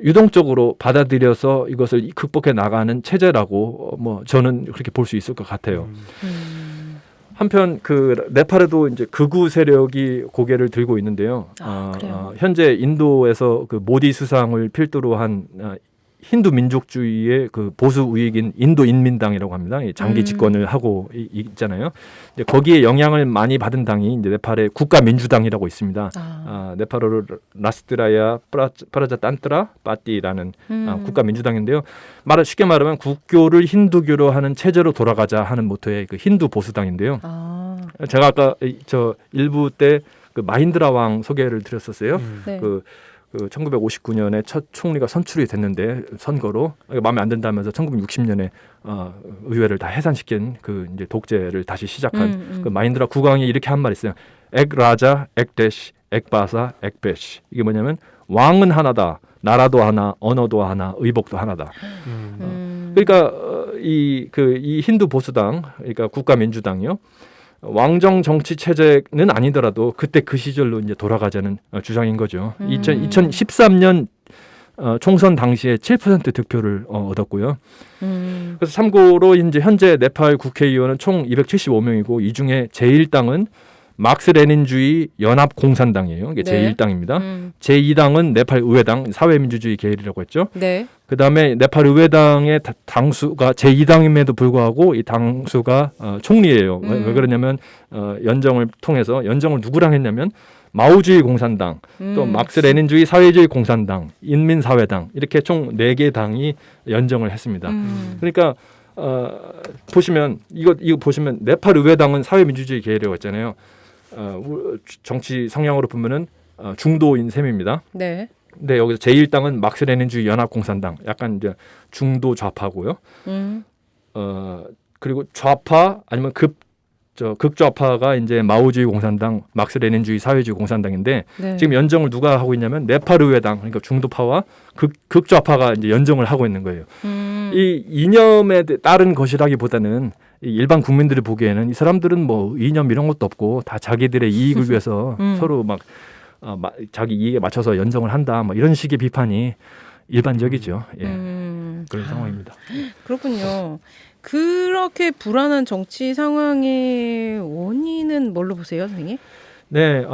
유동적으로 받아들여서 이것을 극복해 나가는 체제라고 뭐 저는 그렇게 볼 수 있을 것 같아요. 한편 그 네팔에도 이제 극우 세력이 고개를 들고 있는데요. 현재 인도에서 그 모디 수상을 필두로 한 힌두 민족주의의 그 보수 우익인 인도 인민당이라고 합니다. 장기 집권을 하고 있잖아요. 이제 거기에 영향을 많이 받은 당이 이제 네팔의 국가민주당이라고 있습니다. 네팔어로 라스트라야 프라자탄트라 파티라는 국가민주당인데요. 쉽게 말하면 국교를 힌두교로 하는 체제로 돌아가자 하는 모토의 그 힌두 보수당인데요. 제가 아까 저 일부 때 그 마힌드라 왕 소개를 드렸었어요. 네. 그 1959년에 첫 총리가 선출이 됐는데 선거로 마음에 안 든다면서 1960년에 의회를 다 해산시킨 그 이제 독재를 다시 시작한 그 마힌드라 국왕이 이렇게 한 말이 있어요. 엑 라자, 엑 데시, 엑 바사, 엑 베시. 이게 뭐냐면 왕은 하나다, 나라도 하나, 언어도 하나, 의복도 하나다. 그러니까 이 힌두 보수당, 그러니까 국가민주당이요. 왕정 정치 체제는 아니더라도 그때 그 시절로 이제 돌아가자는 주장인 거죠. 2013년 총선 당시에 7% 득표를 얻었고요. 그래서 참고로 이제 현재 네팔 국회의원은 총 275명이고 이 중에 제1당은 막스 레닌주의 연합공산당이에요. 이게 네. 제1당입니다. 제2당은 네팔 의회당 사회민주주의 계열이라고 했죠. 네. 그다음에 네팔 의회당의 당수가 제2당임에도 불구하고 이 당수가 총리예요. 왜 그러냐면 연정을 통해서 연정을 누구랑 했냐면 마오주의 공산당, 또 막스 레닌주의 사회주의 공산당, 인민사회당 이렇게 총 4개 당이 연정을 했습니다. 그러니까 보시면 이거 보시면 네팔 의회당은 사회민주주의 계열이라고 했잖아요. 정치 성향으로 보면은 중도인 셈입니다. 네. 네, 여기서 제1당은 막스 레닌주의 연합공산당, 약간 이제 중도 좌파고요. 그리고 좌파 아니면 극좌파가 이제 마오주의 공산당, 막스 레닌주의 사회주의 공산당인데 네. 지금 연정을 누가 하고 있냐면 네팔 의회당, 그러니까 중도파와 극좌파가 이제 연정을 하고 있는 거예요. 이 이념에 따른 것이라기보다는 이 일반 국민들이 보기에는 이 사람들은 뭐 이념 이런 것도 없고 다 자기들의 이익을 위해서 서로 막 자기 이익에 맞춰서 연정을 한다, 뭐 이런 식의 비판이 일반적이죠. 예. 그런 상황입니다. 그렇군요. 그렇게 불안한 정치 상황의 원인은 뭘로 보세요, 선생님? 네,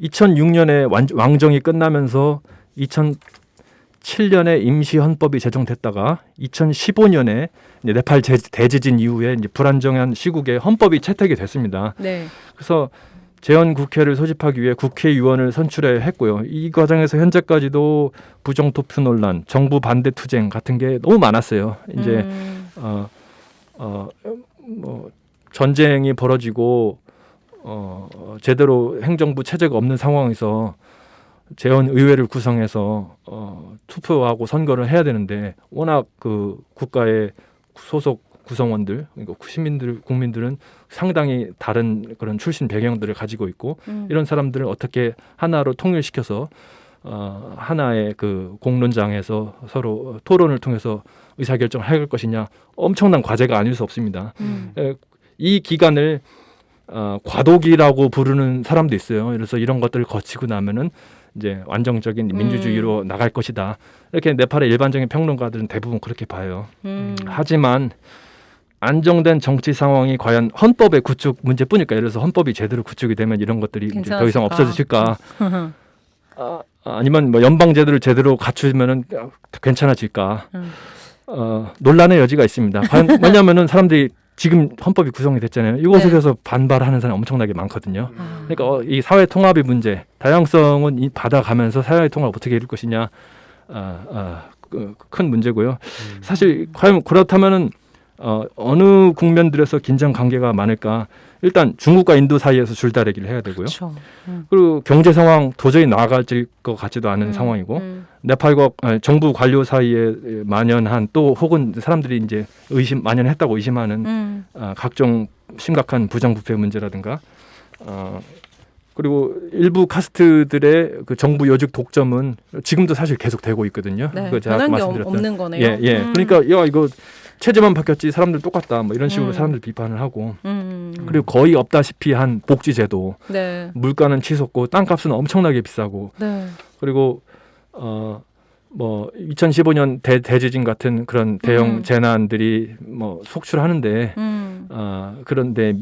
2006년에 왕정이 끝나면서 2007년에 임시 헌법이 제정됐다가 2015년에 네팔 대지진 이후에 이제 불안정한 시국에 헌법이 채택이 됐습니다. 네. 그래서 재헌 국회를 소집하기 위해 국회의원을 선출해 했고요. 이 과정에서 현재까지도 부정투표 논란, 정부 반대 투쟁 같은 게 너무 많았어요. 이제 뭐 전쟁이 벌어지고 제대로 행정부 체제가 없는 상황에서 재헌 의회를 구성해서 투표하고 선거를 해야 되는데 워낙 그 국가의 소속 구성원들, 그러니까 시민들, 국민들은 상당히 다른 그런 출신 배경들을 가지고 있고 이런 사람들을 어떻게 하나로 통일시켜서 하나의 그 공론장에서 서로 토론을 통해서 의사결정을 할 것이냐, 엄청난 과제가 아닐 수 없습니다. 이 기간을 과도기라고 부르는 사람도 있어요. 그래서 이런 것들을 거치고 나면은 이제 안정적인 민주주의로 나갈 것이다. 이렇게 네팔의 일반적인 평론가들은 대부분 그렇게 봐요. 하지만 안정된 정치 상황이 과연 헌법의 구축 문제뿐일까? 예를 들어서 헌법이 제대로 구축이 되면 이런 것들이 이제 더 이상 없어질까? 아니면 뭐 연방 제도를 제대로 갖추면은 괜찮아질까? 논란의 여지가 있습니다. 왜냐하면은 사람들이 지금 헌법이 구성이 됐잖아요. 이것에 대해서 반발하는 사람이 엄청나게 많거든요. 그러니까 이 사회 통합의 문제, 다양성은 받아가면서 사회 통합을 어떻게 이룰 것이냐, 큰 문제고요. 사실 과연 그렇다면은 어느 국면들에서 긴장 관계가 많을까? 일단 중국과 인도 사이에서 줄다리기를 해야 되고요. 그렇죠. 그리고 경제 상황 도저히 나아질 것 같지도 않은 상황이고, 네팔과 정부 관료 사이에 만연한 또 혹은 사람들이 이제 만연했다고 의심하는 각종 심각한 부정부패 문제라든가, 그리고 일부 카스트들의 그 정부 요직 독점은 지금도 사실 계속 되고 있거든요. 네, 그 제가 변한 게 말씀드렸던 없는 거네요. 예. 그러니까 야 이거 체제만 바뀌었지 사람들 똑같다, 뭐 이런 식으로 사람들 비판을 하고, 그리고 거의 없다시피 한 복지제도, 네. 물가는 치솟고 땅값은 엄청나게 비싸고, 네. 그리고 뭐 2015년 대지진 같은 그런 대형 재난들이 뭐 속출하는데 그런데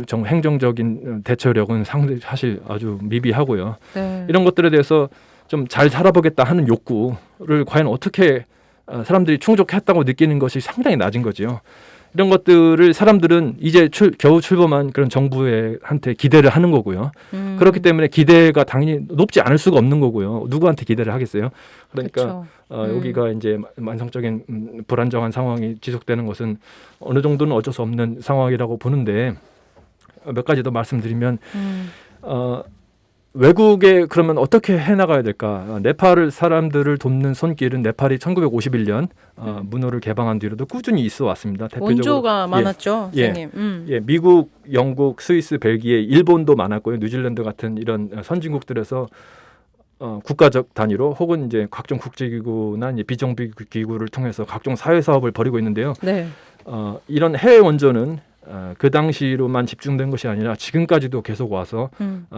행정적인 대처력은 사실 아주 미비하고요. 네. 이런 것들에 대해서 좀 잘 살아보겠다 하는 욕구를 과연 어떻게 사람들이 충족했다고 느끼는 것이 상당히 낮은 거죠. 이런 것들을 사람들은 이제 겨우 출범한 그런 정부한테 기대를 하는 거고요. 그렇기 때문에 기대가 당연히 높지 않을 수가 없는 거고요. 누구한테 기대를 하겠어요? 그러니까 여기가 이제 만성적인 불안정한 상황이 지속되는 것은 어느 정도는 어쩔 수 없는 상황이라고 보는데, 몇 가지 더 말씀드리면 외국에 그러면 어떻게 해나가야 될까? 네팔 사람들을 돕는 손길은 네팔이 1951년 문호를 개방한 뒤로도 꾸준히 있어 왔습니다. 대표적으로 원조가 많았죠, 선생님. 예, 미국, 영국, 스위스, 벨기에, 일본도 많았고요. 뉴질랜드 같은 이런 선진국들에서 국가적 단위로 혹은 이제 각종 국제기구나 이제 비정규 기구를 통해서 각종 사회 사업을 벌이고 있는데요. 네. 이런 해외 원조는 그 당시로만 집중된 것이 아니라 지금까지도 계속 와서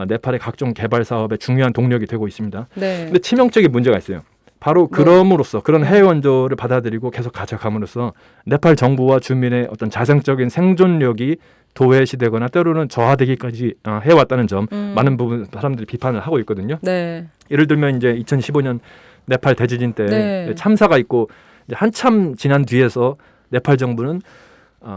네팔의 각종 개발 사업에 중요한 동력이 되고 있습니다. 네. 근데 치명적인 문제가 있어요. 바로 그럼으로써 그런 해외 원조를 받아들이고 계속 가져감으로써 네팔 정부와 주민의 어떤 자생적인 생존력이 도외시되거나 때로는 저하되기까지 해왔다는 점, 많은 부분 사람들이 비판을 하고 있거든요. 네. 예를 들면 이제 2015년 네팔 대지진 때 네. 참사가 있고 이제 한참 지난 뒤에서 네팔 정부는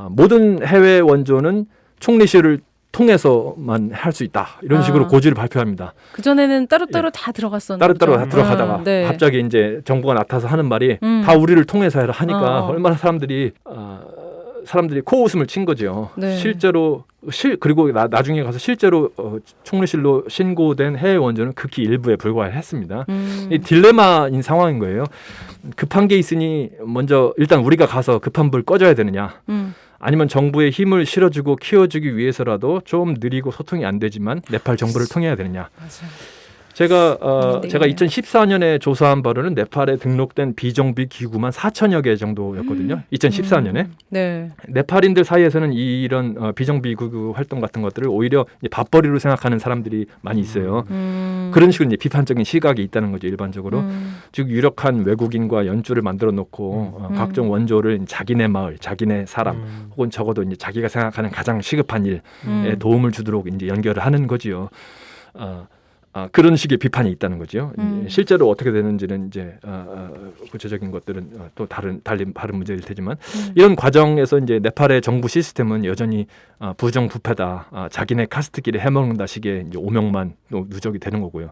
모든 해외 원조는 총리실을 통해서만 할 수 있다, 이런 식으로 고지를 발표합니다. 그 전에는 따로따로 다 들어갔었는데 따로따로 다 들어가다가 네. 갑자기 이제 정부가 나타나서 하는 말이 다 우리를 통해서 해라 하니까 얼마나 사람들이 코웃음을 친 거죠. 네. 실제로 그리고 나중에 가서 실제로 총리실로 신고된 해외 원조는 극히 일부에 불과했습니다. 이 딜레마인 상황인 거예요. 급한 게 있으니 먼저 일단 우리가 가서 급한 불 꺼줘야 되느냐, 아니면 정부의 힘을 실어주고 키워주기 위해서라도 좀 느리고 소통이 안 되지만 네팔 정부를 통해야 되느냐. 맞아요. 제가 네. 제가 2014년에 조사한 바로는 네팔에 등록된 비정비 기구만 4천여 개 정도였거든요. 2014년에. 네. 네팔인들 사이에서는 이런 비정비 기구 활동 같은 것들을 오히려 이제 밥벌이로 생각하는 사람들이 많이 있어요. 그런 식으로 이제 비판적인 시각이 있다는 거죠, 일반적으로. 즉 유력한 외국인과 연주를 만들어 놓고 각종 원조를 자기네 마을, 자기네 사람 혹은 적어도 이제 자기가 생각하는 가장 시급한 일에 도움을 주도록 이제 연결을 하는 거지요. 그런 식의 비판이 있다는 거죠. 실제로 어떻게 되는지는 이제 구체적인 것들은 또 다른 문제일 테지만 이런 과정에서 이제 네팔의 정부 시스템은 여전히 부정부패다, 자기네 카스트끼리 해먹는다 식의 이제 오명만 누적이 되는 거고요.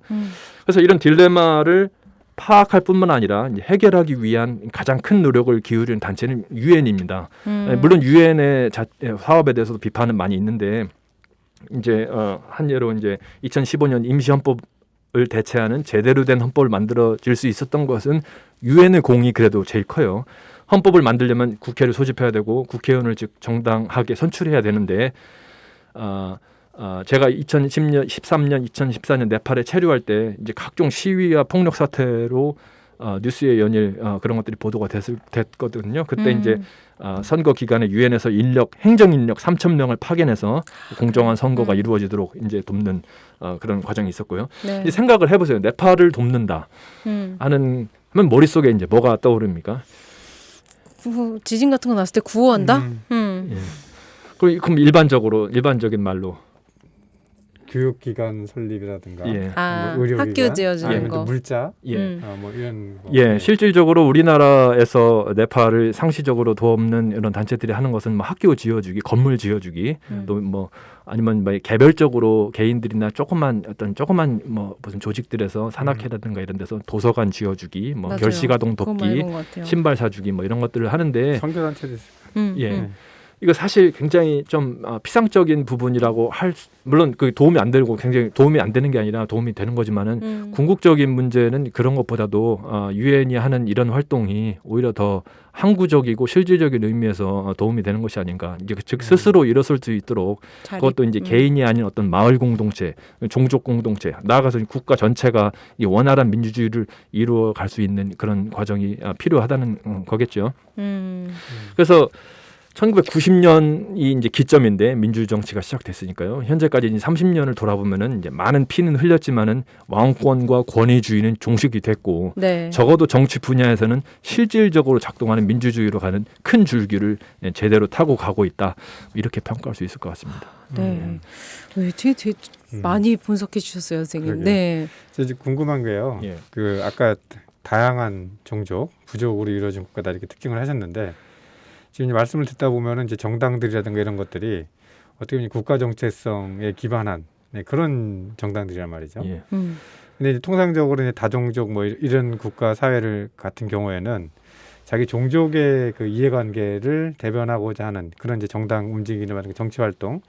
그래서 이런 딜레마를 파악할 뿐만 아니라 이제 해결하기 위한 가장 큰 노력을 기울이는 단체는 유엔입니다. 물론 유엔의 사업에 대해서도 비판은 많이 있는데. 이제 한 예로 이제 2015년 임시헌법을 대체하는 제대로 된 헌법을 만들어질 수 있었던 것은 유엔의 공이 그래도 제일 커요. 헌법을 만들려면 국회를 소집해야 되고 국회의원을 즉 정당하게 선출해야 되는데 제가 2010년, 13년, 2014년 네팔에 체류할 때 이제 각종 시위와 폭력 사태로 뉴스에 연일 그런 것들이 보도가 됐거든요. 그때 이제 선거 기간에 유엔에서 행정 인력 3,000명을 파견해서 공정한 선거가 이루어지도록 이제 돕는 그런 과정이 있었고요. 네. 이제 생각을 해보세요. 네팔을 돕는다 하면 머릿속에 이제 뭐가 떠오릅니까? 지진 같은 거 났을 때 구호한다? 예. 그럼 일반적인 말로 교육기관 설립이라든가 예. 뭐 의료기관, 학교 지어주는 아니면 거. 물자, 예. 뭐 이런 거. 예, 실질적으로 우리나라에서 네팔을 상시적으로 돕는 이런 단체들이 하는 것은 뭐 학교 지어주기, 건물 지어주기, 또 뭐 아니면 뭐 개별적으로 개인들이나 조그만 뭐 무슨 조직들에서 산악회라든가 이런 데서 도서관 지어주기, 뭐 맞아요. 결시가동 그거 돕기, 많이 본것 같아요. 신발 사주기 뭐 이런 것들을 하는데 선교단체도 있어요. 예. 이거 사실 굉장히 좀 피상적인 부분이라고 물론 그 도움이 안 되고 굉장히 도움이 안 되는 게 아니라 도움이 되는 거지만은 궁극적인 문제는 그런 것보다도 유엔이 하는 이런 활동이 오히려 더 항구적이고 실질적인 의미에서 도움이 되는 것이 아닌가. 이제 즉 스스로 일어설 수 있도록 그것도 이제 개인이 아닌 어떤 마을 공동체, 종족 공동체, 나아가서 국가 전체가 이 원활한 민주주의를 이루어 갈 수 있는 그런 과정이 필요하다는 거겠죠. 그래서 1990년이 이제 기점인데 민주 정치가 시작됐으니까요. 현재까지 이제 30년을 돌아보면은 이제 많은 피는 흘렸지만은 왕권과 권위주의는 종식이 됐고 네. 적어도 정치 분야에서는 실질적으로 작동하는 민주주의로 가는 큰 줄기를 제대로 타고 가고 있다. 이렇게 평가할 수 있을 것 같습니다. 네. 되게 많이 분석해 주셨어요, 선생님. 그러게요. 네. 저 이제 궁금한 게요. 예. 그 아까 다양한 종족, 부족으로 이루어진 국가다 이렇게 특징을 하셨는데 지금 이제 말씀을 듣다 보면은 이제 정당들이라든가 이런 것들이 어떻게 보면 국가 정체성에 기반한 그런 정당들이란 말이죠. 예. 근데 이제 통상적으로 이제 다종족 뭐 이런 국가 사회를 같은 경우에는 자기 종족의 그 이해관계를 대변하고자 하는 그런 이제 정당 움직임이나 정치 활동,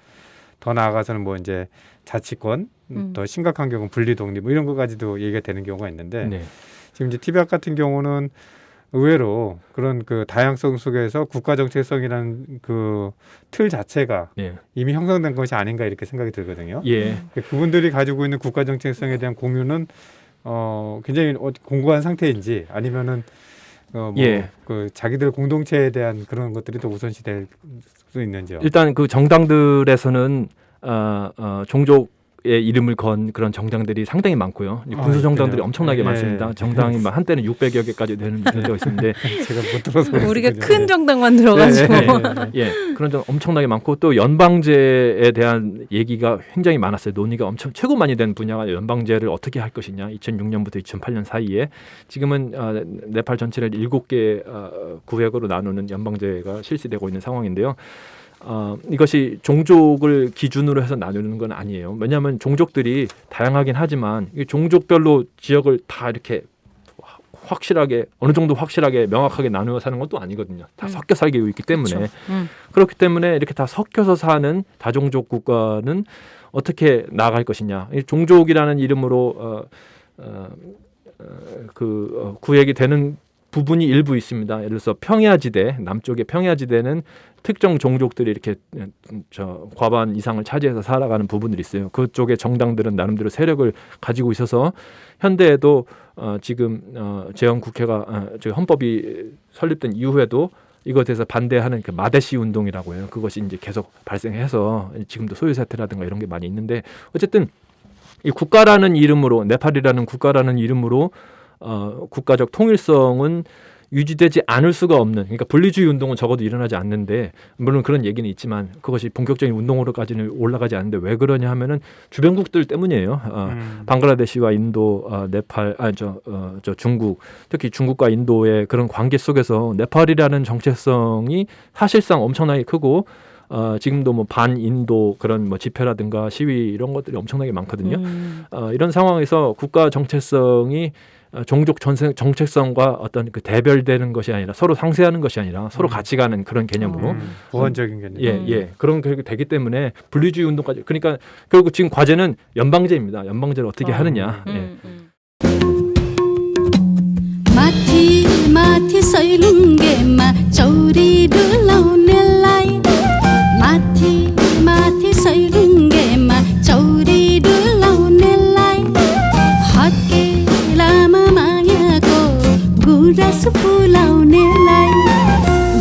더 나아가서는 뭐 이제 자치권, 더 심각한 경우는 분리독립 뭐 이런 것까지도 얘기가 되는 경우가 있는데 네. 지금 이제 티베트 같은 경우는 의외로 그런 그 다양성 속에서 국가 정체성이라는 그 틀 자체가 예. 이미 형성된 것이 아닌가 이렇게 생각이 들거든요. 예. 그분들이 가지고 있는 국가 정체성에 대한 공유는 굉장히 공고한 상태인지 아니면은 예. 그 자기들 공동체에 대한 그런 것들이 더 우선시 될 수 있는지요. 일단 그 정당들에서는 종족의 이름을 건 그런 정당들이 상당히 많고요. 군수 정당들이 그래요? 엄청나게 예. 많습니다. 정당이 막 한때는 600여 개까지 되는 데가 있는데 제가 못 들어서 우리가 그랬거든요. 큰 정당만 들어가지고. 예, 그런 점 엄청나게 많고 또 연방제에 대한 얘기가 굉장히 많았어요. 논의가 최고 많이 된 분야가 연방제를 어떻게 할 것이냐. 2006년부터 2008년 사이에 지금은 네팔 전체를 7개 구역으로 나누는 연방제가 실시되고 있는 상황인데요. 이것이 종족을 기준으로 해서 나누는 건 아니에요. 왜냐하면 종족들이 다양하긴 하지만 이 종족별로 지역을 다 이렇게 확실하게 어느 정도 확실하게 명확하게 나누어 사는 것도 아니거든요. 다 섞여 살게 있기 때문에 그렇기 때문에 이렇게 다 섞여서 사는 다종족 국가는 어떻게 나아갈 것이냐. 이 종족이라는 이름으로 구획이 되는 부분이 일부 있습니다. 예를 들어서 평야지대, 남쪽의 평야지대는 특정 종족들이 이렇게 과반 이상을 차지해서 살아가는 부분들이 있어요. 그쪽의 정당들은 나름대로 세력을 가지고 있어서 현대에도 지금 재헌 국회가 헌법이 설립된 이후에도 이것에 대해서 반대하는 그 마데시 운동이라고 해요. 그것이 이제 계속 발생해서 지금도 소유 사태라든가 이런 게 많이 있는데 어쨌든 이 국가라는 이름으로 네팔이라는 국가라는 이름으로 국가적 통일성은 유지되지 않을 수가 없는 그러니까 분리주의 운동은 적어도 일어나지 않는데 물론 그런 얘기는 있지만 그것이 본격적인 운동으로까지는 올라가지 않는데 왜 그러냐 하면은 주변국들 때문이에요. 방글라데시와 인도, 네팔, 중국 특히 중국과 인도의 그런 관계 속에서 네팔이라는 정체성이 사실상 엄청나게 크고 지금도 뭐 반인도 그런 뭐 집회라든가 시위 이런 것들이 엄청나게 많거든요. 이런 상황에서 국가 정체성이 종족 정체성과 어떤 그 대별되는 것이 아니라 서로 상쇄하는 것이 아니라 서로 같이 가는 그런 개념으로 보완적인 개념. 예. 그런 게 되기 때문에 분리주의 운동까지 그러니까 결국 지금 과제는 연방제입니다. 연방제를 어떻게 하느냐. माथि सैलुङ्गेमा चौरी डुलाउनेलाई माथि सैलुङ्गेमा चौरी डुलाउनेलाई हत्केलामा मायाको गुराँस फुलाउनेलाई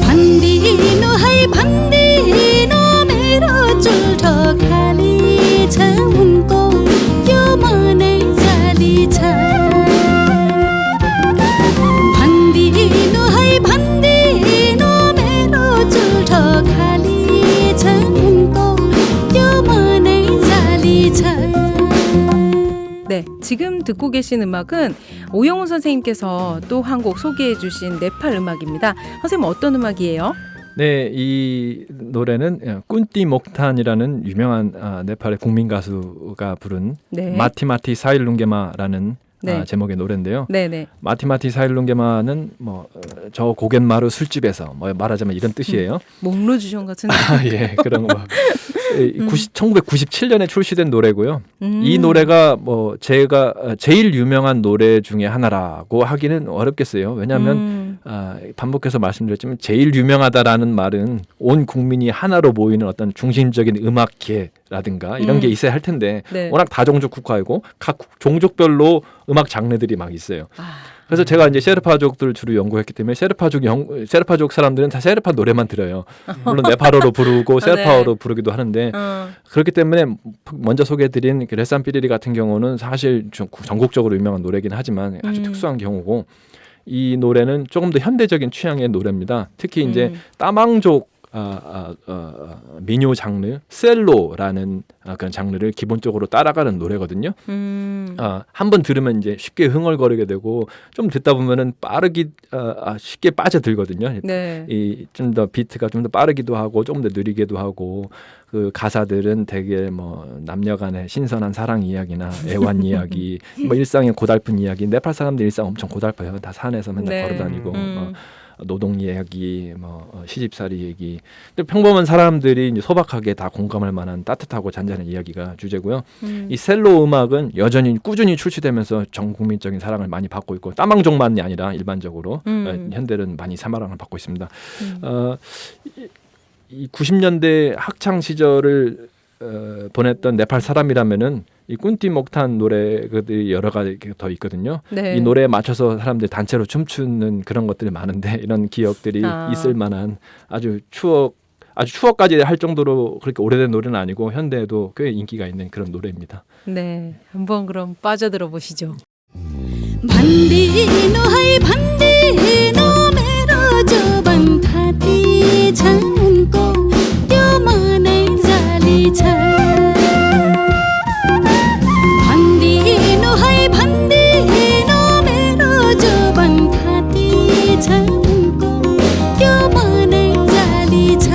भन्दिनु है भन्दिनु मेरो चुल्ठो खाली छ उनको यो मनै जाली छ 네, 지금 듣고 계신 음악은 오영훈 선생님께서 또 한 곡 소개해 주신 네팔 음악입니다. 선생님 어떤 음악이에요? 네, 이 노래는 꾼띠 목탄이라는 유명한 네팔의 국민 가수가 부른 네. 마티마티 사일룽게마라는 네. 제목의 노래인데요. 네네. 마티마티 사일룽게마는 저 고갯마루 술집에서 말하자면 이런 뜻이에요. 목로주션 같은 예, 그런 거. 1997년에 출시된 노래고요. 이 노래가 제가 제일 유명한 노래 중에 하나라고 하기는 어렵겠어요. 왜냐하면 반복해서 말씀드렸지만 제일 유명하다라는 말은 온 국민이 하나로 모이는 어떤 중심적인 음악계라든가 이런 게 있어야 할 텐데 네. 워낙 다종족 국가이고 각 종족별로 음악 장르들이 막 있어요. 그래서 제가 이제 셰르파족들 주로 연구했기 때문에 셰르파족 사람들은 다 셰르파 노래만 들어요. 물론 네팔어로 부르고 셰르파어로 부르기도 하는데 그렇기 때문에 먼저 소개해드린 레산피리리 같은 경우는 사실 전국적으로 유명한 노래긴 하지만 아주 특수한 경우고 이 노래는 조금 더 현대적인 취향의 노래입니다. 특히 이제 따망족 민요 장르 셀로라는 그런 장르를 기본적으로 따라가는 노래거든요. 한번 들으면 이제 쉽게 흥얼거리게 되고 좀 듣다 보면은 쉽게 빠져들거든요. 네. 이 좀 더 비트가 좀 더 빠르기도 하고 조금 더 느리기도 하고 그 가사들은 되게 남녀간의 신선한 사랑 이야기나 애완 이야기, 일상의 고달픈 이야기. 네팔 사람들 일상 엄청 고달파요. 다 산에서 맨날 네. 걸어다니고. 노동 이야기, 시집살이 얘기, 평범한 사람들이 이제 소박하게 다 공감할 만한 따뜻하고 잔잔한 이야기가 주제고요. 이 셀로 음악은 여전히 꾸준히 출시되면서 전 국민적인 사랑을 많이 받고 있고 따망족만이 아니라 일반적으로 현대는 많이 사랑을 받고 있습니다. 이 90년대 학창 시절을 보냈던 네팔 사람이라면은 이 꾼띠 목탄 노래들이 여러 가지 더 있거든요. 네. 이 노래에 맞춰서 사람들이 단체로 춤추는 그런 것들이 많은데 이런 기억들이 있을 만한 아주 추억까지 할 정도로 그렇게 오래된 노래는 아니고 현대에도 꽤 인기가 있는 그런 노래입니다. 네, 한번 그럼 빠져들어 보시죠. भन्दिनु है भन्दिनु मेरो जोबन थाती छ उनको त्यो मनै जाली छ भन्दिनु है भन्दिनु मेरो जोबन थाती छ उनको त्यो मनै जाली छ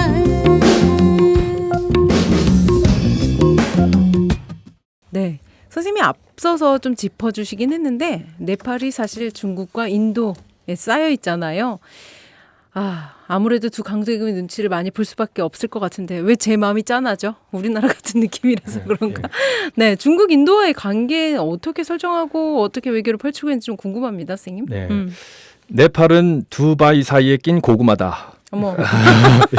네. 선생님이 앞서서 좀 짚어주시긴 했는데 네팔이 사실 중국과 인도에 쌓여 있잖아요. 아무래도 두 강대국의 눈치를 많이 볼 수밖에 없을 것 같은데 왜 제 마음이 짠하죠? 우리나라 같은 느낌이라서 그런가? 네, 중국 인도와의 관계 어떻게 설정하고 어떻게 외교를 펼치고 있는지 좀 궁금합니다, 선생님. 네. 네팔은 두바이 사이에 낀 고구마다. 어머.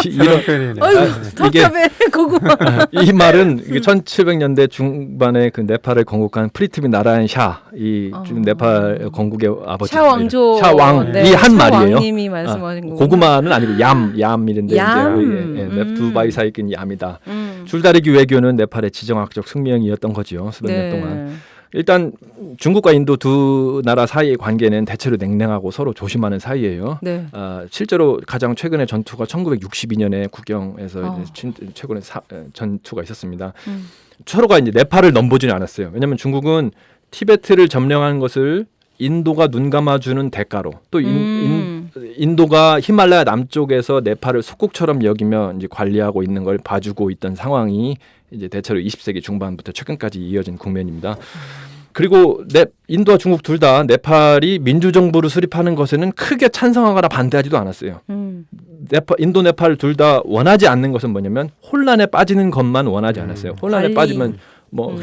이런 표현이네. 어이구, 답답해. 고구마. 이 말은 1700년대 중반에 그 네팔을 건국한 프리트비 나라얀 샤, 이 지금 네팔 건국의 아버지 샤 왕조. 샤왕이 네, 한 샤 말이에요. 왕님이 말씀하신 거구나. 고구마는 아니고 얌인데 얌. 이제 두바이 사이에 낀 얌이다. 줄다리기 외교는 네팔의 지정학적 숙명이었던 거죠. 수백 년 동안. 일단 중국과 인도 두 나라 사이의 관계는 대체로 냉랭하고 서로 조심하는 사이예요. 네. 실제로 가장 최근의 전투가 1962년에 국경에서 최근에 전투가 있었습니다. 서로가 이제 네팔을 넘보지는 않았어요. 왜냐하면 중국은 티베트를 점령한 것을 인도가 눈 감아주는 대가로 또 인도가 히말라야 남쪽에서 네팔을 속국처럼 여기며 이제 관리하고 있는 걸 봐주고 있던 상황이 이제 대체로 20세기 중반부터 최근까지 이어진 국면입니다. 그리고 인도와 중국 둘 다 네팔이 민주정부를 수립하는 것에는 크게 찬성하거나 반대하지도 않았어요. 인도 네팔 둘 다 원하지 않는 것은 뭐냐면 혼란에 빠지는 것만 원하지 않았어요. 혼란에 빠지면 뭐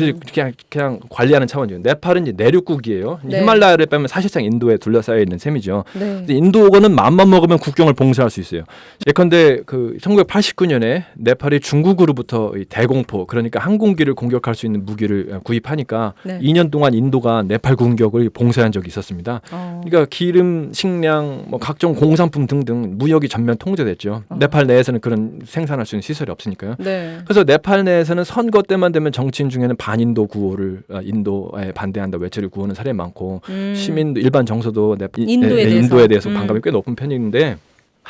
그냥 관리하는 차원이죠. 네팔은 이제 내륙국이에요. 네. 히말라야를 빼면 사실상 인도에 둘러싸여 있는 셈이죠. 네. 근데 인도는 마음만 먹으면 국경을 봉쇄할 수 있어요. 예컨대 그 1989년에 네팔이 중국으로부터 이 대공포, 그러니까 항공기를 공격할 수 있는 무기를 구입하니까 2년 동안 인도가 네팔 공격을 봉쇄한 적이 있었습니다. 그러니까 기름, 식량, 뭐 각종 공산품 등등 무역이 전면 통제됐죠. 네팔 내에서는 그런 생산할 수 있는 시설이 없으니까요. 네. 그래서 네팔 내에서는 선거 때만 되면 정치인 중에는 반인도 구호를 인도에 반대한다 외치를 구호는 사례 많고 시민 일반 정서도 인도에 대해서 반감이 꽤 높은 편인데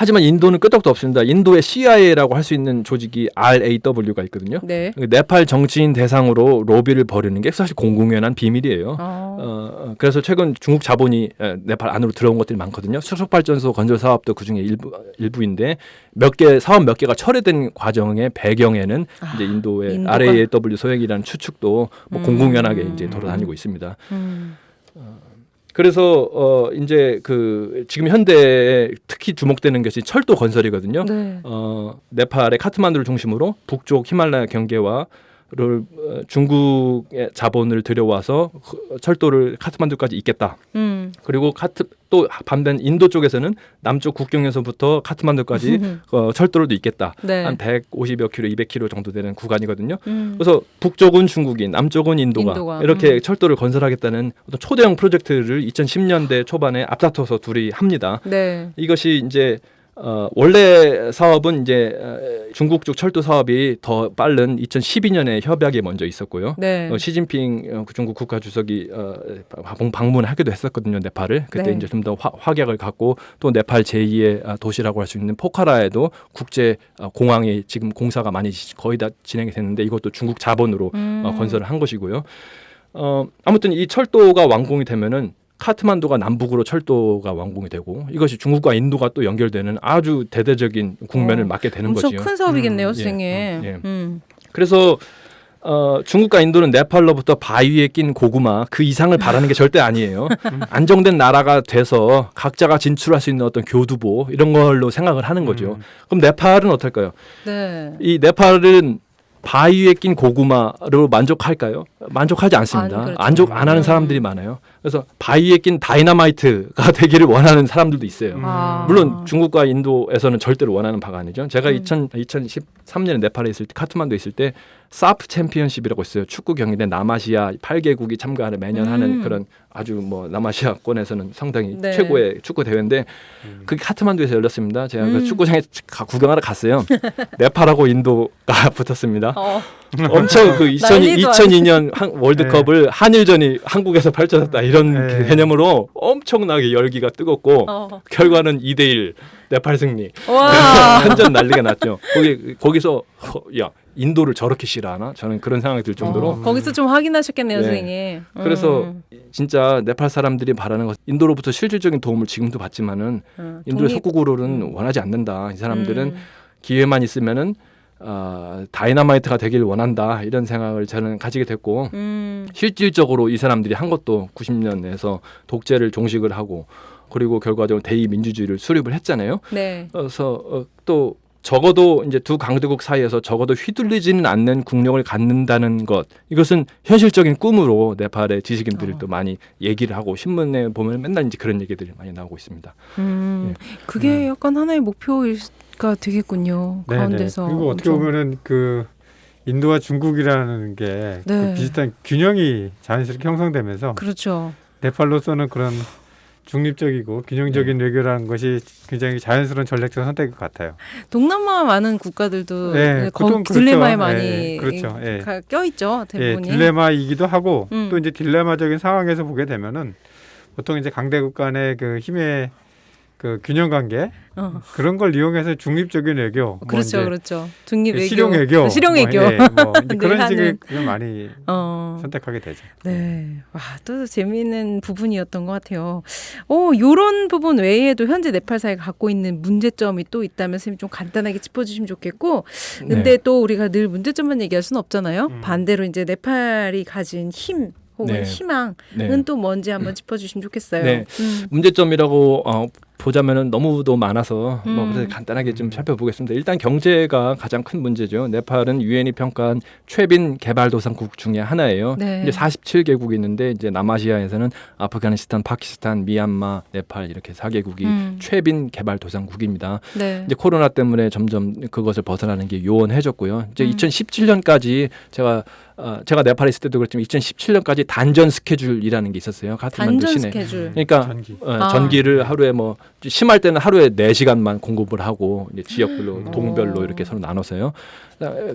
하지만 인도는 끄떡도 없습니다. 인도의 CIA라고 할 수 있는 조직이 RAW가 있거든요. 네. 네팔 정치인 대상으로 로비를 벌이는 게 사실 공공연한 비밀이에요. 그래서 최근 중국 자본이 네팔 안으로 들어온 것들이 많거든요. 수소발전소 건설 사업도 그중에 일부인데 사업 몇 개가 철회된 과정의 배경에는 이제 인도의 RAW 소행이라는 추측도 뭐 공공연하게 이제 돌아다니고 있습니다. 그래서 이제 그 지금 현대에 특히 주목되는 것이 철도 건설이거든요. 네. 네팔의 카트만두를 중심으로 북쪽 히말라야 경계와 중국의 자본을 들여와서 철도를 카트만두까지 잇겠다. 그리고 또 반대는 인도 쪽에서는 남쪽 국경에서부터 카트만두까지 철도를 잇겠다. 네. 한 150여 킬로, 200킬로 정도 되는 구간이거든요. 그래서 북쪽은 중국인, 남쪽은 인도가 이렇게 철도를 건설하겠다는 어떤 초대형 프로젝트를 2010년대 초반에 앞다퉈서 둘이 합니다. 네. 이것이 이제 원래 사업은 이제 중국 쪽 철도 사업이 더 빠른 2012년에 협약이 먼저 있었고요. 네. 시진핑 중국 국가 주석이 방문하기도 했었거든요, 네팔을. 그때 이제 좀 더 확약을 갖고 또 네팔 제2의 도시라고 할 수 있는 포카라에도 국제 공항이 지금 공사가 많이 거의 다 진행이 됐는데 이것도 중국 자본으로 건설을 한 것이고요. 아무튼 이 철도가 완공이 되면은 카트만두가 남북으로 철도가 완공이 되고 이것이 중국과 인도가 또 연결되는 아주 대대적인 국면을 맞게 되는 거죠. 엄청 큰 사업이겠네요, 선생님. 그래서 중국과 인도는 네팔로부터 바위에 낀 고구마 그 이상을 바라는 게 절대 아니에요. 안정된 나라가 돼서 각자가 진출할 수 있는 어떤 교두보 이런 걸로 생각을 하는 거죠. 그럼 네팔은 어떨까요? 네. 이 네팔은 바위에 낀 고구마로 만족할까요? 만족하지 않습니다. 그렇죠. 안 하는 사람들이 많아요. 그래서 바위에 낀 다이너마이트가 되기를 원하는 사람들도 있어요. 물론 중국과 인도에서는 절대로 원하는 바가 아니죠. 제가 2013년에 네팔에 있을 때 카트만두에 있을 때 사프 챔피언십이라고 있어요. 축구 경기대 남아시아 8개국이 참가하는 매년 하는 그런 아주 뭐 남아시아권에서는 상당히 최고의 축구 대회인데 그게 카트만두에서 열렸습니다. 제가 그 축구장에 구경하러 갔어요. 네팔하고 인도가 붙었습니다. 엄청 그 2002년 월드컵을 한일전이 한국에서 펼쳐졌다 이런 개념으로 엄청나게 열기가 뜨겁고 결과는 2대1 네팔 승리. 완전 난리가 났죠. 거기서 야 인도를 저렇게 싫어하나? 저는 그런 생각이 들 정도로 거기서 좀 확인하셨겠네요, 선생님. 그래서 진짜 네팔 사람들이 바라는 것 인도로부터 실질적인 도움을 지금도 받지만은 인도의 속국으로는 원하지 않는다. 이 사람들은 기회만 있으면은 다이너마이트가 되길 원한다 이런 생각을 저는 가지게 됐고 실질적으로 이 사람들이 한 것도 90년에서 독재를 종식을 하고 그리고 결과적으로 대의민주주의를 수립을 했잖아요. 네. 그래서 또 적어도 이제 두 강대국 사이에서 적어도 휘둘리지는 않는 국력을 갖는다는 것, 이것은 현실적인 꿈으로 네팔의 지식인들이 또 많이 얘기를 하고 신문에 보면 맨날 이제 그런 얘기들이 많이 나오고 있습니다. 그게 약간 하나의 목표가 되겠군요. 네네. 가운데서. 그리고 어떻게 엄청. 보면은 그 인도와 중국이라는 게 그 네. 비슷한 균형이 자연스럽게 형성되면서 그렇죠. 네팔로서는 그런 중립적이고 균형적인 외교라는 것이 굉장히 자연스러운 전략적 선택일 것 같아요. 동남아 많은 국가들도 네, 보통 딜레마에 그렇죠. 많이 네, 그렇죠. 예. 껴있죠. 예, 대부분이. 딜레마이기도 하고 음. 또 이제 딜레마적인 상황에서 보게 되면은 보통 이제 강대국 간의 그 힘의 그 균형 관계 그런 걸 이용해서 중립적인 외교, 그렇죠, 뭐 이제 그렇죠. 중립 외교, 실용 외교, 실용 외교. 뭐, 예, 뭐 이제 늘 그런 식의 하는. 그걸 많이 선택하게 되죠. 네, 와, 또 재미있는 부분이었던 것 같아요. 요런 부분 외에도 현재 네팔 사회가 갖고 있는 문제점이 또 있다면 선생님 좀 간단하게 짚어주시면 좋겠고, 근데 또 우리가 늘 문제점만 얘기할 수는 없잖아요. 반대로 이제 네팔이 가진 힘 혹은 네. 희망은 네. 또 뭔지 한번 짚어주시면 좋겠어요. 네. 문제점이라고 보자면은 너무도 많아서 뭐 그래서 간단하게 좀 살펴보겠습니다. 일단 경제가 가장 큰 문제죠. 네팔은 유엔이 평가한 최빈 개발도상국 중에 하나예요. 네. 이제 47개국이 있는데 이제 남아시아에서는 아프가니스탄, 파키스탄, 미얀마, 네팔 이렇게 4개국이 최빈 개발도상국입니다. 네. 이제 코로나 때문에 점점 그것을 벗어나는 게 요원해졌고요. 이제 2017년까지 제가 네팔에 있을 때도 그렇지만 2017년까지 단전 스케줄이라는 게 있었어요. 카트만두 단전 시내. 스케줄. 그러니까 전기. 전기를 하루에 뭐 심할 때는 하루에 4시간만 공급을 하고 이제 지역별로 동별로 이렇게 서로 나눠서요.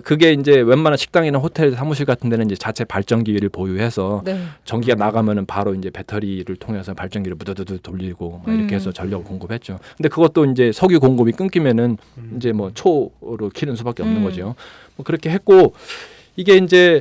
그게 이제 웬만한 식당이나 호텔 사무실 같은 데는 이제 자체 발전기를 보유해서 네. 전기가 나가면은 바로 이제 배터리를 통해서 발전기를 무드드드 돌리고 막 이렇게 해서 전력을 공급했죠. 근데 그것도 이제 석유 공급이 끊기면은 이제 뭐 초로 키는 수밖에 없는 거죠. 뭐 그렇게 했고 이게 이제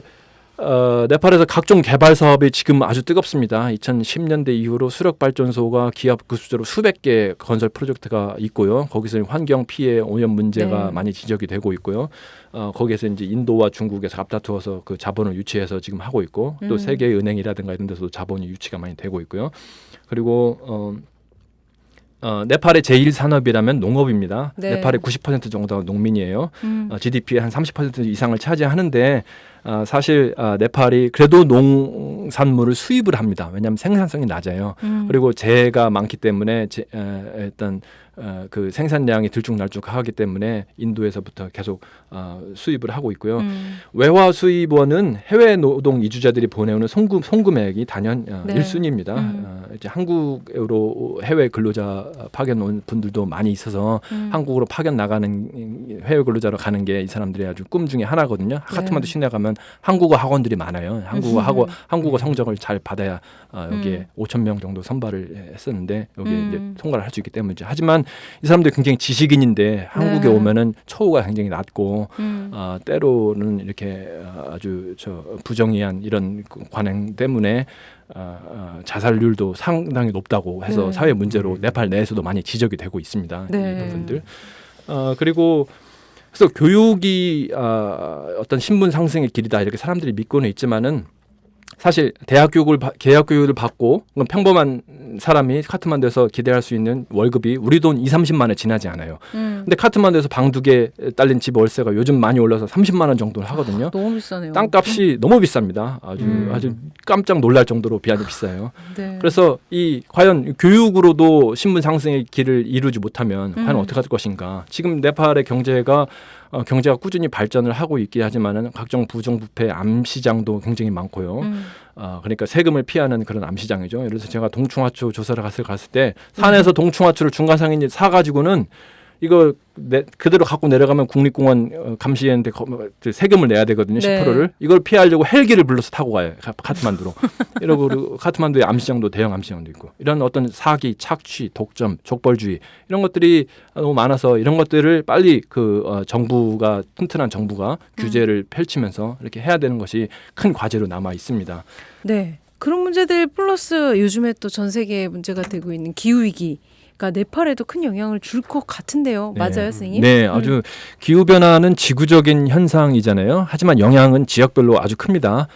네팔에서 각종 개발 사업이 지금 아주 뜨겁습니다. 2010년대 이후로 수력 발전소가 기업 그 수저로 수백 개 건설 프로젝트가 있고요. 거기서 환경 피해 오염 문제가 네. 많이 지적이 되고 있고요. 거기에서 이제 인도와 중국에서 앞다투어서 그 자본을 유치해서 지금 하고 있고 또 세계 은행이라든가 이런 데서도 자본이 유치가 많이 되고 있고요. 그리고 네팔의 제1 산업이라면 농업입니다. 네. 네팔의 90% 정도가 농민이에요. GDP의 한 30% 이상을 차지하는데 사실 네팔이 그래도 농산물을 수입을 합니다. 왜냐하면 생산성이 낮아요. 그리고 재해가 많기 때문에 일단 그 생산량이 들쭉날쭉하기 때문에 인도에서부터 계속 수입을 하고 있고요. 외화 수입원은 해외 노동 이주자들이 보내오는 송금액이 단연 네. 1순위입니다. 이제 한국으로 해외 근로자 파견 온 분들도 많이 있어서 한국으로 파견 나가는 해외 근로자로 가는 게 이 사람들의 아주 꿈 중에 하나거든요. 카트만두 시내 가면 한국어 학원들이 많아요. 한국어 성적을 잘 받아야 여기에 5,000명 정도 선발을 했었는데 여기에 이제 통과를 할 수 있기 때문이죠. 하지만 이 사람들이 굉장히 지식인인데 한국에 오면은 처우가 굉장히 낮고 때로는 이렇게 아주 부정의한 이런 관행 때문에 자살률도 상당히 높다고 해서 네. 사회 문제로 네팔 내에서도 많이 지적이 되고 있습니다. 네. 이 부분들. 그리고 그래서 교육이 어떤 신분 상승의 길이다 이렇게 사람들이 믿고는 있지만은 사실 대학 교육을 받고 평범한 사람이 카트만두에서 기대할 수 있는 월급이 우리 돈 2-30만에 지나지 않아요. 근데 카트만두에서 방 2개 딸린 집 월세가 요즘 많이 올라서 30만 원 정도를 하거든요. 너무 비싸네요. 땅값이 너무 비쌉니다. 아주 깜짝 놀랄 정도로 비싸게 비싸요. 네. 그래서 과연 교육으로도 신분 상승의 길을 이루지 못하면 과연 어떻게 할 것인가? 지금 네팔의 경제가 꾸준히 발전을 하고 있긴 하지만은 각종 부정부패 암시장도 굉장히 많고요. 그러니까 세금을 피하는 그런 암시장이죠. 예를 들어서 제가 동충하초 조사를 갔을 때 산에서 동충하초를 중간 상인이 사가지고는 이거 그대로 갖고 내려가면 국립공원 감시했는데 세금을 내야 되거든요. 네. 10%를. 이걸 피하려고 헬기를 불러서 타고 가요. 카트만두로. 이러고 카트만두의 암시장도 대형 암시장도 있고. 이런 어떤 사기, 착취, 독점, 족벌주의 이런 것들이 너무 많아서 이런 것들을 빨리 튼튼한 정부가 규제를 펼치면서 이렇게 해야 되는 것이 큰 과제로 남아 있습니다. 네. 그런 문제들 플러스 요즘에 또 전 세계에 문제가 되고 있는 기후위기 그러니까 네팔에도 큰 영향을 줄 것 같은데요. 네. 맞아요, 선생님? 네, 아주 기후 변화는 지구적인 현상이잖아요. 하지만 영향은 지역별로 아주 큽니다.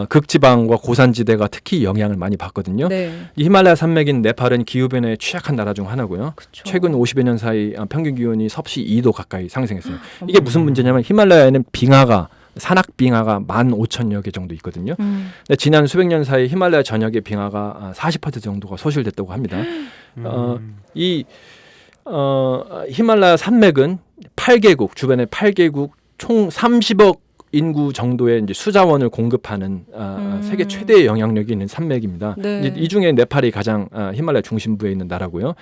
극지방과 고산지대가 특히 영향을 많이 받거든요. 네. 이 히말라야 산맥인 네팔은 기후 변화에 취약한 나라 중 하나고요. 그쵸. 최근 50여 년 사이 평균 기온이 섭씨 2도 가까이 상승했어요. 이게 무슨 문제냐면 히말라야에는 산악 빙하가 15,000여 개 정도 있거든요. 근데 지난 수백 년 사이 히말라야 전역의 빙하가 40% 정도가 소실됐다고 합니다. 히말라야 산맥은 8개국 주변에 8개국 총 30억 인구 정도의 이제 수자원을 공급하는 세계 최대의 영향력이 있는 산맥입니다. 네. 이제 이 중에 네팔이 가장 히말라야 중심부에 있는 나라고요.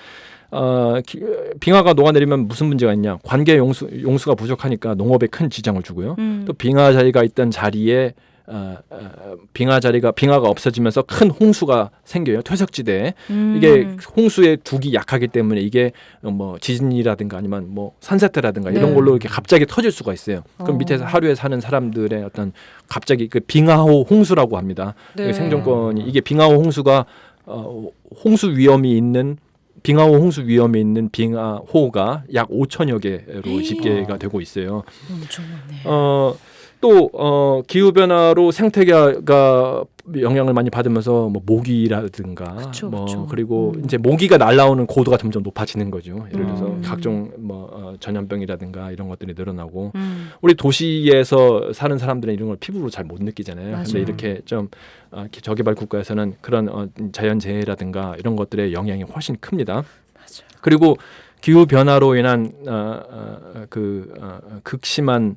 빙하가 녹아내리면 무슨 문제가 있냐? 관계 용수가 부족하니까 농업에 큰 지장을 주고요. 또 빙하 자리가 있던 자리에 빙하가 없어지면서 큰 홍수가 생겨요. 퇴적지대에. 이게 홍수의 국이 약하기 때문에 이게 뭐 지진이라든가 아니면 뭐 산사태라든가 이런 네. 걸로 이렇게 갑자기 터질 수가 있어요. 그럼 밑에서 하류에 사는 사람들의 어떤 갑자기 그 빙하호 홍수라고 합니다. 네. 생존권이 이게 빙하호 홍수가 빙하호 홍수 위험이 있는 빙하호가 약 5천여 개로 집계가 되고 있어요. 엄청 많네. 또 기후 변화로 생태계가 영향을 많이 받으면서 뭐 모기라든가 그쵸. 그리고 이제 모기가 날아오는 고도가 점점 높아지는 거죠. 예를 들어서 각종 전염병이라든가 이런 것들이 늘어나고 우리 도시에서 사는 사람들은 이런 걸 피부로 잘 못 느끼잖아요. 맞아요. 근데 이렇게 좀 저개발 국가에서는 그런 자연재해라든가 이런 것들의 영향이 훨씬 큽니다. 맞아요. 그리고 기후 변화로 인한 극심한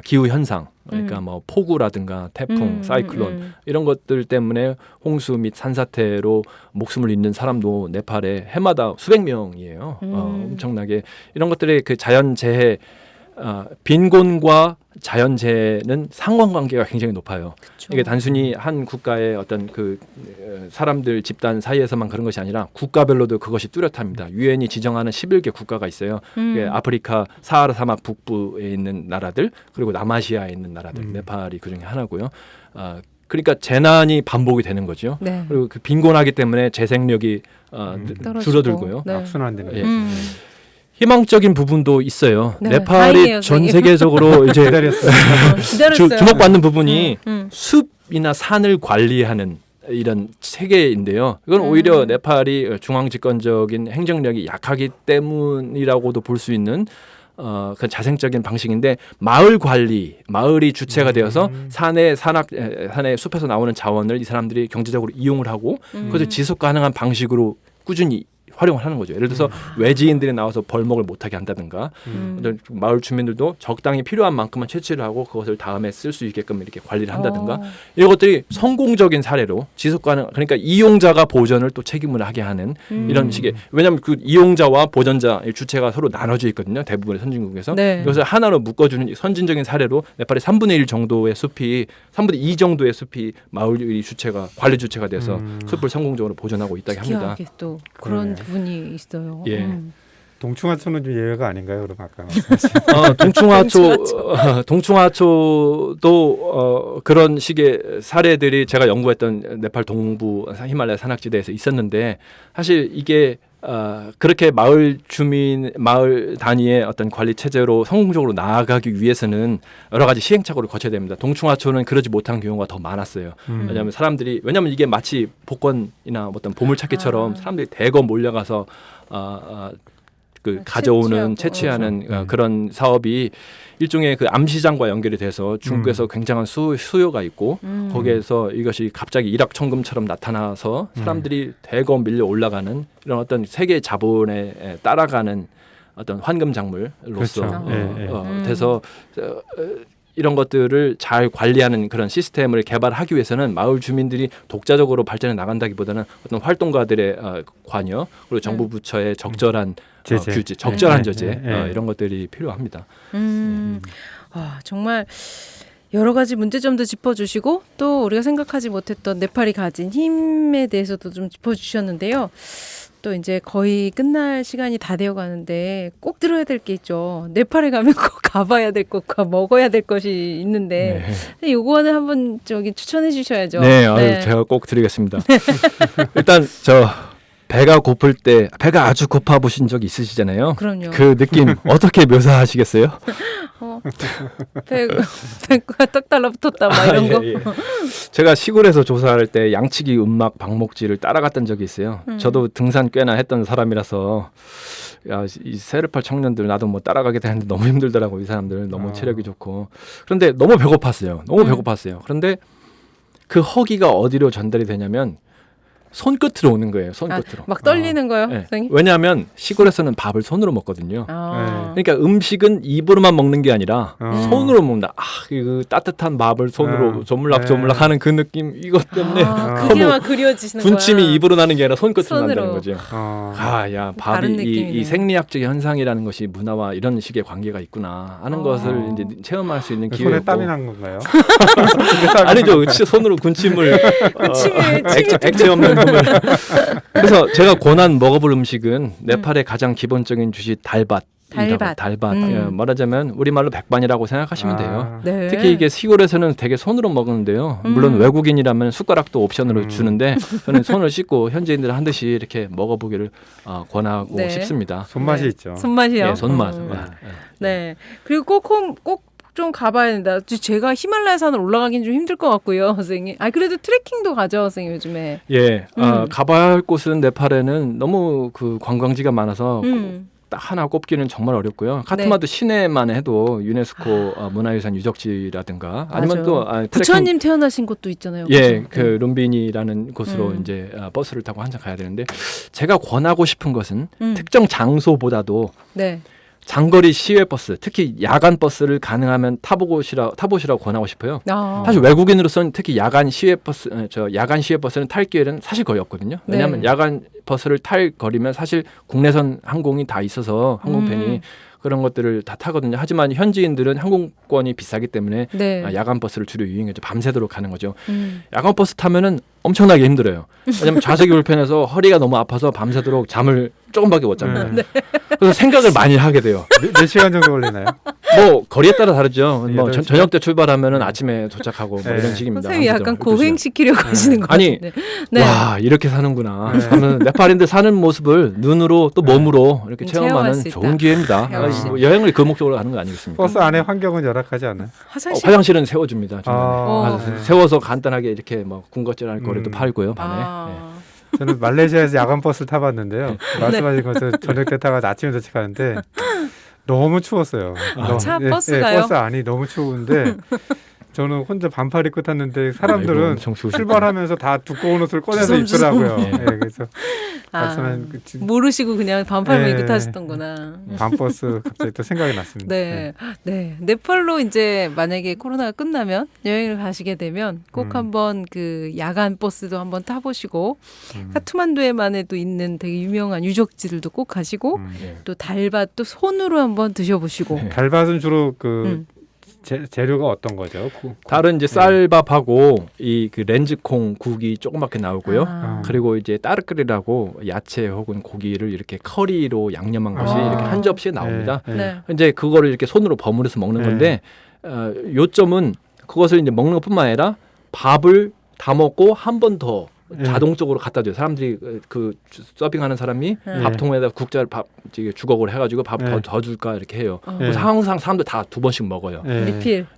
기후 현상, 그러니까 뭐 폭우라든가 태풍, 사이클론 이런 것들 때문에 홍수 및 산사태로 목숨을 잃는 사람도 네팔에 해마다 수백 명이에요. 엄청나게 이런 것들의 그 자연재해, 빈곤과 자연재해는 상관관계가 굉장히 높아요. 그쵸. 이게 단순히 한 국가의 어떤 그 사람들 집단 사이에서만 그런 것이 아니라 국가별로도 그것이 뚜렷합니다. 유엔이 지정하는 11개 국가가 있어요. 그게 아프리카 사하라 사막 북부에 있는 나라들 그리고 남아시아에 있는 나라들 네팔이 그중에 하나고요. 그러니까 재난이 반복이 되는 거죠. 네. 그리고 그 빈곤하기 때문에 재생력이 떨어지고. 줄어들고요. 네. 악순환되는 예. 거죠. 희망적인 부분도 있어요. 네, 네팔이 다행이에요, 전 선생님. 세계적으로 이제 기다렸어요. 기다렸어요. 주목받는 부분이 음. 숲이나 산을 관리하는 이런 체계인데요. 이건 오히려 네팔이 중앙 집권적인 행정력이 약하기 때문이라고도 볼 수 있는 그 자생적인 방식인데 마을이 주체가 되어서 산의 숲에서 나오는 자원을 이 사람들이 경제적으로 이용을 하고 그것을 지속 가능한 방식으로 꾸준히 활용을 하는 거죠. 예를 들어서 외지인들이 나와서 벌목을 못하게 한다든가 마을 주민들도 적당히 필요한 만큼만 채취를 하고 그것을 다음에 쓸 수 있게끔 이렇게 관리를 한다든가 이런 것들이 성공적인 사례로 지속 가능 그러니까 이용자가 보전을 또 책임을 하게 하는 이런 식의 왜냐하면 그 이용자와 보전자 주체가 서로 나눠져 있거든요. 대부분의 선진국에서 네. 그것을 하나로 묶어주는 선진적인 사례로 네팔의 3분의 1 정도의 숲이 3분의 2 정도의 숲이 마을 주체가 관리 주체가 돼서 숲을 성공적으로 보존하고 있다고 합니다. 특이하게 또 그런 그러네. 부분이 있어요. 예. 동충하초는 좀 예외가 아닌가요? 그럼 아까 동충하초도 그런 식의 사례들이 제가 연구했던 네팔 동부 히말라야 산악지대에서 있었는데 사실 이게 그렇게 마을 단위의 어떤 관리 체제로 성공적으로 나아가기 위해서는 여러 가지 시행착오를 거쳐야 됩니다. 동충하초는 그러지 못한 경우가 더 많았어요. 왜냐하면 이게 마치 복권이나 어떤 보물찾기처럼 사람들이 대거 몰려가서 채취하는 그런 사업이 일종의 그 암시장과 연결이 돼서 중국에서 굉장한 수요가 있고 거기에서 이것이 갑자기 일확천금처럼 나타나서 사람들이 대거 밀려 올라가는 이런 어떤 세계 자본에 따라가는 어떤 환금 작물로서 그렇죠. 돼서 이런 것들을 잘 관리하는 그런 시스템을 개발하기 위해서는 마을 주민들이 독자적으로 발전해 나간다기보다는 어떤 활동가들의 관여 그리고 정부 부처의 적절한 규제, 적절한 제재 이런 것들이 필요합니다. 정말 여러 가지 문제점도 짚어주시고 또 우리가 생각하지 못했던 네팔이 가진 힘에 대해서도 좀 짚어주셨는데요. 또 이제 거의 끝날 시간이 다 되어가는데 꼭 들어야 될 게 있죠. 네팔에 가면 꼭 가봐야 될 것과 먹어야 될 것이 있는데 요거는 한번 추천해 주셔야죠. 네, 제가 꼭 드리겠습니다. 일단 배가 고플 때 배가 아주 고파 보신 적 있으시잖아요. 그럼요. 그 느낌 어떻게 묘사하시겠어요? 배가 떡 달라붙었다 막 이런 거. 예. 제가 시골에서 조사할 때 양치기 음막 방목지를 따라갔던 적이 있어요. 저도 등산 꽤나 했던 사람이라서 야, 이 세르팔 청년들 나도 뭐 따라가게 되는데 너무 힘들더라고. 이 사람들 너무 체력이 좋고. 그런데 너무 배고팠어요. 너무 배고팠어요. 그런데 그 허기가 어디로 전달이 되냐면 손끝으로 오는 거예요. 손끝으로. 막 떨리는 거요, 네. 선생님? 왜냐하면 시골에서는 밥을 손으로 먹거든요. 아. 그러니까 음식은 입으로만 먹는 게 아니라 손으로 먹는다. 그 따뜻한 밥을 손으로 조물락조물락 하는 그 느낌 이것 때문에 그게 너무 막 그려지시는 군침이 거야. 입으로 나는 게 아니라 손끝으로 손으로. 난다는 거죠. 야, 다른 밥이 느낌이네. 이 생리학적인 현상이라는 것이 문화와 이런 식의 관계가 있구나 하는 것을 이제 체험할 수 있는 기회였고. 손에 땀이 난 건가요? 아니죠. 손으로 군침을 액체 없는 물. 그래서 제가 권한 먹어볼 음식은 네팔의 가장 기본적인 주식 달밭. 말하자면 우리말로 백반이라고 생각하시면 돼요. 네. 특히 이게 시골에서는 되게 손으로 먹는데요. 물론 외국인이라면 숟가락도 옵션으로 주는데 저는 손을 씻고 현지인들 한 듯이 이렇게 먹어보기를 권하고 네. 싶습니다. 손맛이 네. 있죠. 손맛이요. 예, 손맛. 네. 그리고 꼭 좀 가봐야 된다. 제가 히말라야 산을 올라가긴 좀 힘들 것 같고요, 선생님. 그래도 트레킹도 가죠, 선생님 요즘에. 예, 가봐야 할 곳은 네팔에는 너무 그 관광지가 많아서 딱 하나 꼽기는 정말 어렵고요. 카트만두 시내만 해도 유네스코 문화유산 유적지라든가 아니면 또 트레킹. 부처님 태어나신 곳도 있잖아요. 예, 그 룸비니라는 곳으로 이제 버스를 타고 한참 가야 되는데 제가 권하고 싶은 것은 특정 장소보다도 네. 장거리 시외 버스, 특히 야간 버스를 가능하면 타보시라고 권하고 싶어요. 사실 외국인으로서는 특히 야간 시외 버스는 탈 기회는 사실 거의 없거든요. 왜냐하면 야간 버스를 탈 거리면 사실 국내선 항공이 다 있어서 항공편이 그런 것들을 다 타거든요. 하지만 현지인들은 항공권이 비싸기 때문에 야간 버스를 주로 이용해서 밤새도록 가는 거죠. 야간 버스 타면은 엄청나게 힘들어요. 왜냐하면 좌석이 불편해서 허리가 너무 아파서 밤새도록 잠을 조금밖에 못 잡니다. 그래서 생각을 많이 하게 돼요. 몇 시간 정도 걸리나요? 뭐 거리에 따라 다르죠. 뭐 저녁 때 출발하면은 아침에 도착하고 뭐 이런 식입니다. 선생님이 약간 고행시키려고 하시는 거 아니, 같은데. 와 이렇게 사는구나. 하면 네팔인들 사는 모습을 눈으로 또 몸으로 이렇게 체험하는 좋은 기회입니다. 뭐 여행을 그 목적으로 가는 거 아니겠습니까? 버스 안에 환경은 열악하지 않아요? 화장실은 세워줍니다. 세워서 간단하게 이렇게 뭐 군것질할 거리도 팔고요 밤에. 저는 말레이시아에서 야간 버스를 타봤는데요. 말씀하신 것처럼 저녁 때 타가 아침에 도착하는데 너무 추웠어요. 버스가요? 버스 안이 너무 추운데 저는 혼자 반팔 입고 탔는데 사람들은 출발하면서 다 두꺼운 옷을 꺼내서 입더라고요. 그래서 모르시고 그냥 반팔만 입고 타셨던구나. 밤버스 갑자기 또 생각이 났습니다. 네. 네팔로 이제 만약에 코로나가 끝나면 여행을 가시게 되면 꼭 한번 그 야간 버스도 한번 타보시고 카트만두에만에도 있는 되게 유명한 유적지들도 꼭 가시고 또 달밭도 손으로 한번 드셔보시고. 달밭은 주로 재료가 어떤 거죠? 다른 이제 쌀밥하고 이 그 렌즈콩 국이 조그맣게 나오고요. 그리고 이제 따르끓이라고 야채 혹은 고기를 이렇게 커리로 양념한 것이 이렇게 한 접시에 나옵니다. 이제 그거를 이렇게 손으로 버무려서 먹는 건데 요점은 그것을 이제 먹는 것뿐만 아니라 밥을 다 먹고 한 번 더 자동적으로 갖다 줘요. 사람들이 그 서빙하는 사람이 밥통에다 국자를 주걱을 해가지고 밥 더 줄까 이렇게 해요. 그래서 항상 사람들 다 2번씩 먹어요.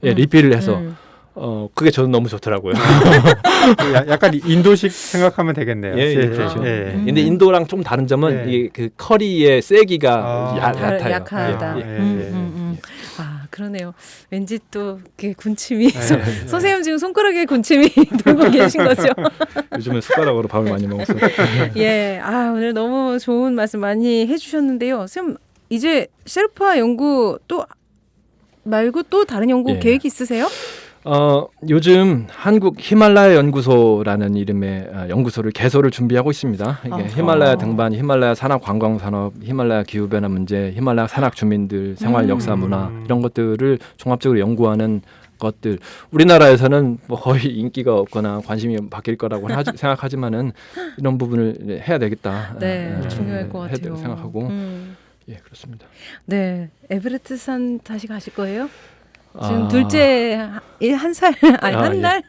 리필을 해서 그게 저는 너무 좋더라고요. 약간 인도식 생각하면 되겠네요. 그렇죠. 근데 인도랑 좀 다른 점은 이 그 커리의 세기가 약하다. 그러네요. 왠지 또 군침이 선생님 지금 손가락에 군침이 돌고 계신 거죠? 요즘은 숟가락으로 밥을 많이 먹었어요. 오늘 너무 좋은 말씀 많이 해주셨는데요. 선생님 이제 셰르파 연구 또 말고 또 다른 연구 계획이 있으세요? 요즘 한국 히말라야 연구소라는 이름의 연구소를 개소를 준비하고 있습니다. 이게 히말라야 등반, 히말라야 산악 관광 산업, 히말라야 기후 변화 문제, 히말라야 산악 주민들 생활 역사 문화 이런 것들을 종합적으로 연구하는 것들. 우리나라에서는 뭐 거의 인기가 없거나 관심이 바뀔 거라고 생각하지만은 이런 부분을 해야 되겠다. 중요할 것 같아요. 생각하고 그렇습니다. 에베레스트산 다시 가실 거예요? 지금 둘째 한 살 한 달?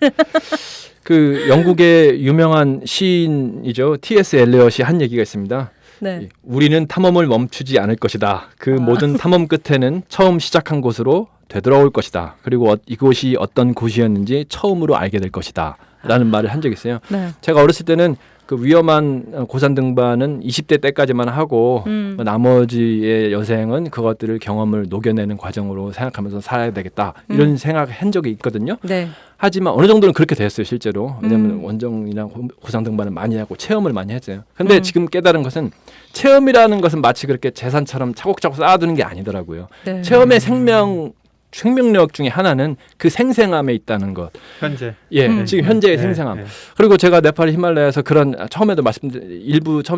그 영국의 유명한 시인이죠. T.S. 엘리엇이 한 얘기가 있습니다. 네. 우리는 탐험을 멈추지 않을 것이다. 그 모든 탐험 끝에는 처음 시작한 곳으로 되돌아올 것이다. 그리고 이곳이 어떤 곳이었는지 처음으로 알게 될 것이다. 라는 말을 한 적이 있어요. 네. 제가 어렸을 때는 그 위험한 고산 등반은 20대 때까지만 하고 나머지의 여생은 그것들을 경험을 녹여내는 과정으로 생각하면서 살아야 되겠다. 이런 생각한 적이 있거든요. 네. 하지만 어느 정도는 그렇게 됐어요, 실제로. 왜냐하면 원정이나 고상 등반을 많이 하고 체험을 많이 했어요. 근데 지금 깨달은 것은 체험이라는 것은 마치 그렇게 재산처럼 차곡차곡 쌓아두는 게 아니더라고요. 네. 체험의 생명력 중에 하나는 그 생생함에 있다는 것. 현재. 예, 지금 현재의 생생함. 그리고 제가 네팔 히말라야에서 그런 처음에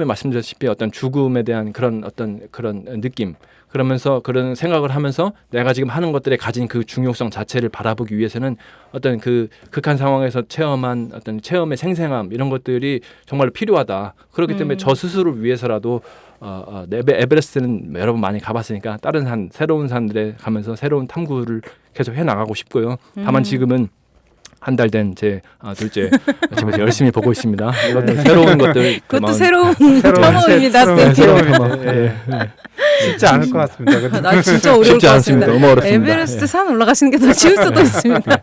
말씀드렸다시피 어떤 죽음에 대한 그런 느낌. 그러면서 그런 생각을 하면서 내가 지금 하는 것들에 가진 그 중요성 자체를 바라보기 위해서는 어떤 그 극한 상황에서 체험한 어떤 체험의 생생함 이런 것들이 정말 필요하다. 그렇기 때문에 저 스스로를 위해서라도 에베레스트는 여러 번 많이 가봤으니까 다른 새로운 산들에 가면서 새로운 탐구를 계속 해나가고 싶고요. 다만 지금은 한 달 된 제 둘째 집에서 열심히 보고 있습니다. 이것도 새로운 것들. 그것도 새로운 탐험입니다. 쉽지 않을 것 같습니다. 나 진짜 어려울 쉽지 것 않습니다. 같습니다. 너무 어렵습니다. 에베레스트 산 올라가시는 게 더 쉬울 수도 있습니다.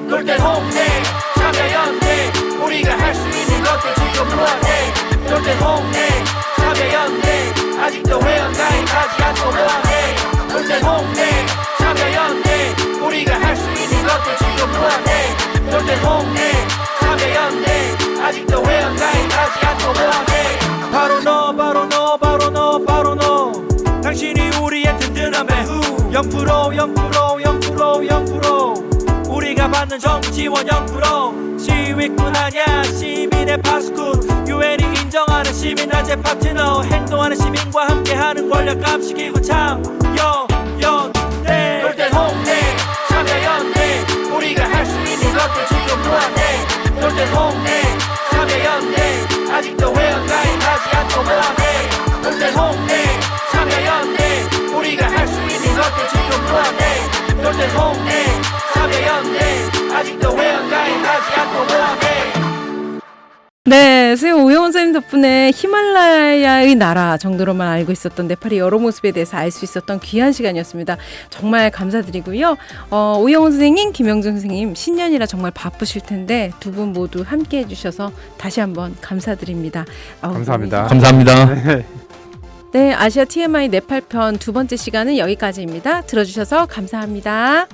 돌대 홍대 참여연대 우리가 할 수 있는 것들 지금 뭐하네 돌대 홍대 참여연대 아직도 회원가입하지 않고 뭐하네 돌대 홍대 참여연대 우리가 할 수 있는 것들 지금 뭐하네 돌대 홍대 참여연대 아직도 회원가입하지 않고 뭐하네 바로 너 바로 너 바로 너 바로 너 당신이 우리의 든든함에 0% 우리가 받는 정부 지원 0% 시위꾼 아냐 시민의 파수꾼 유엔이 인정하는 시민단체 파트너 행동하는 시민과 함께하는 권력 감시기구 참여연대 돌대 홍대 참여연대 우리가 할 수 있는 것들 지금 뭐하네 돌대 홍대 참여연대 아직도 회원가입하지 않고 뭐하네 돌대 홍대 참여연대 우리가 할 수 있는 것들 지금 뭐하네 돌대 홍대 참여연대 아직도 회원가입하지 않고 뭐하네 네, 선생님 오영훈 선생님 덕분에 히말라야의 나라 정도로만 알고 있었던 네팔의 여러 모습에 대해서 알 수 있었던 귀한 시간이었습니다. 정말 감사드리고요. 오영훈 선생님, 김영준 선생님 신년이라 정말 바쁘실 텐데 두 분 모두 함께해 주셔서 다시 한번 감사드립니다. 감사합니다. 감사합니다. 네, 아시아 TMI 네팔 편 두 번째 시간은 여기까지입니다. 들어주셔서 감사합니다.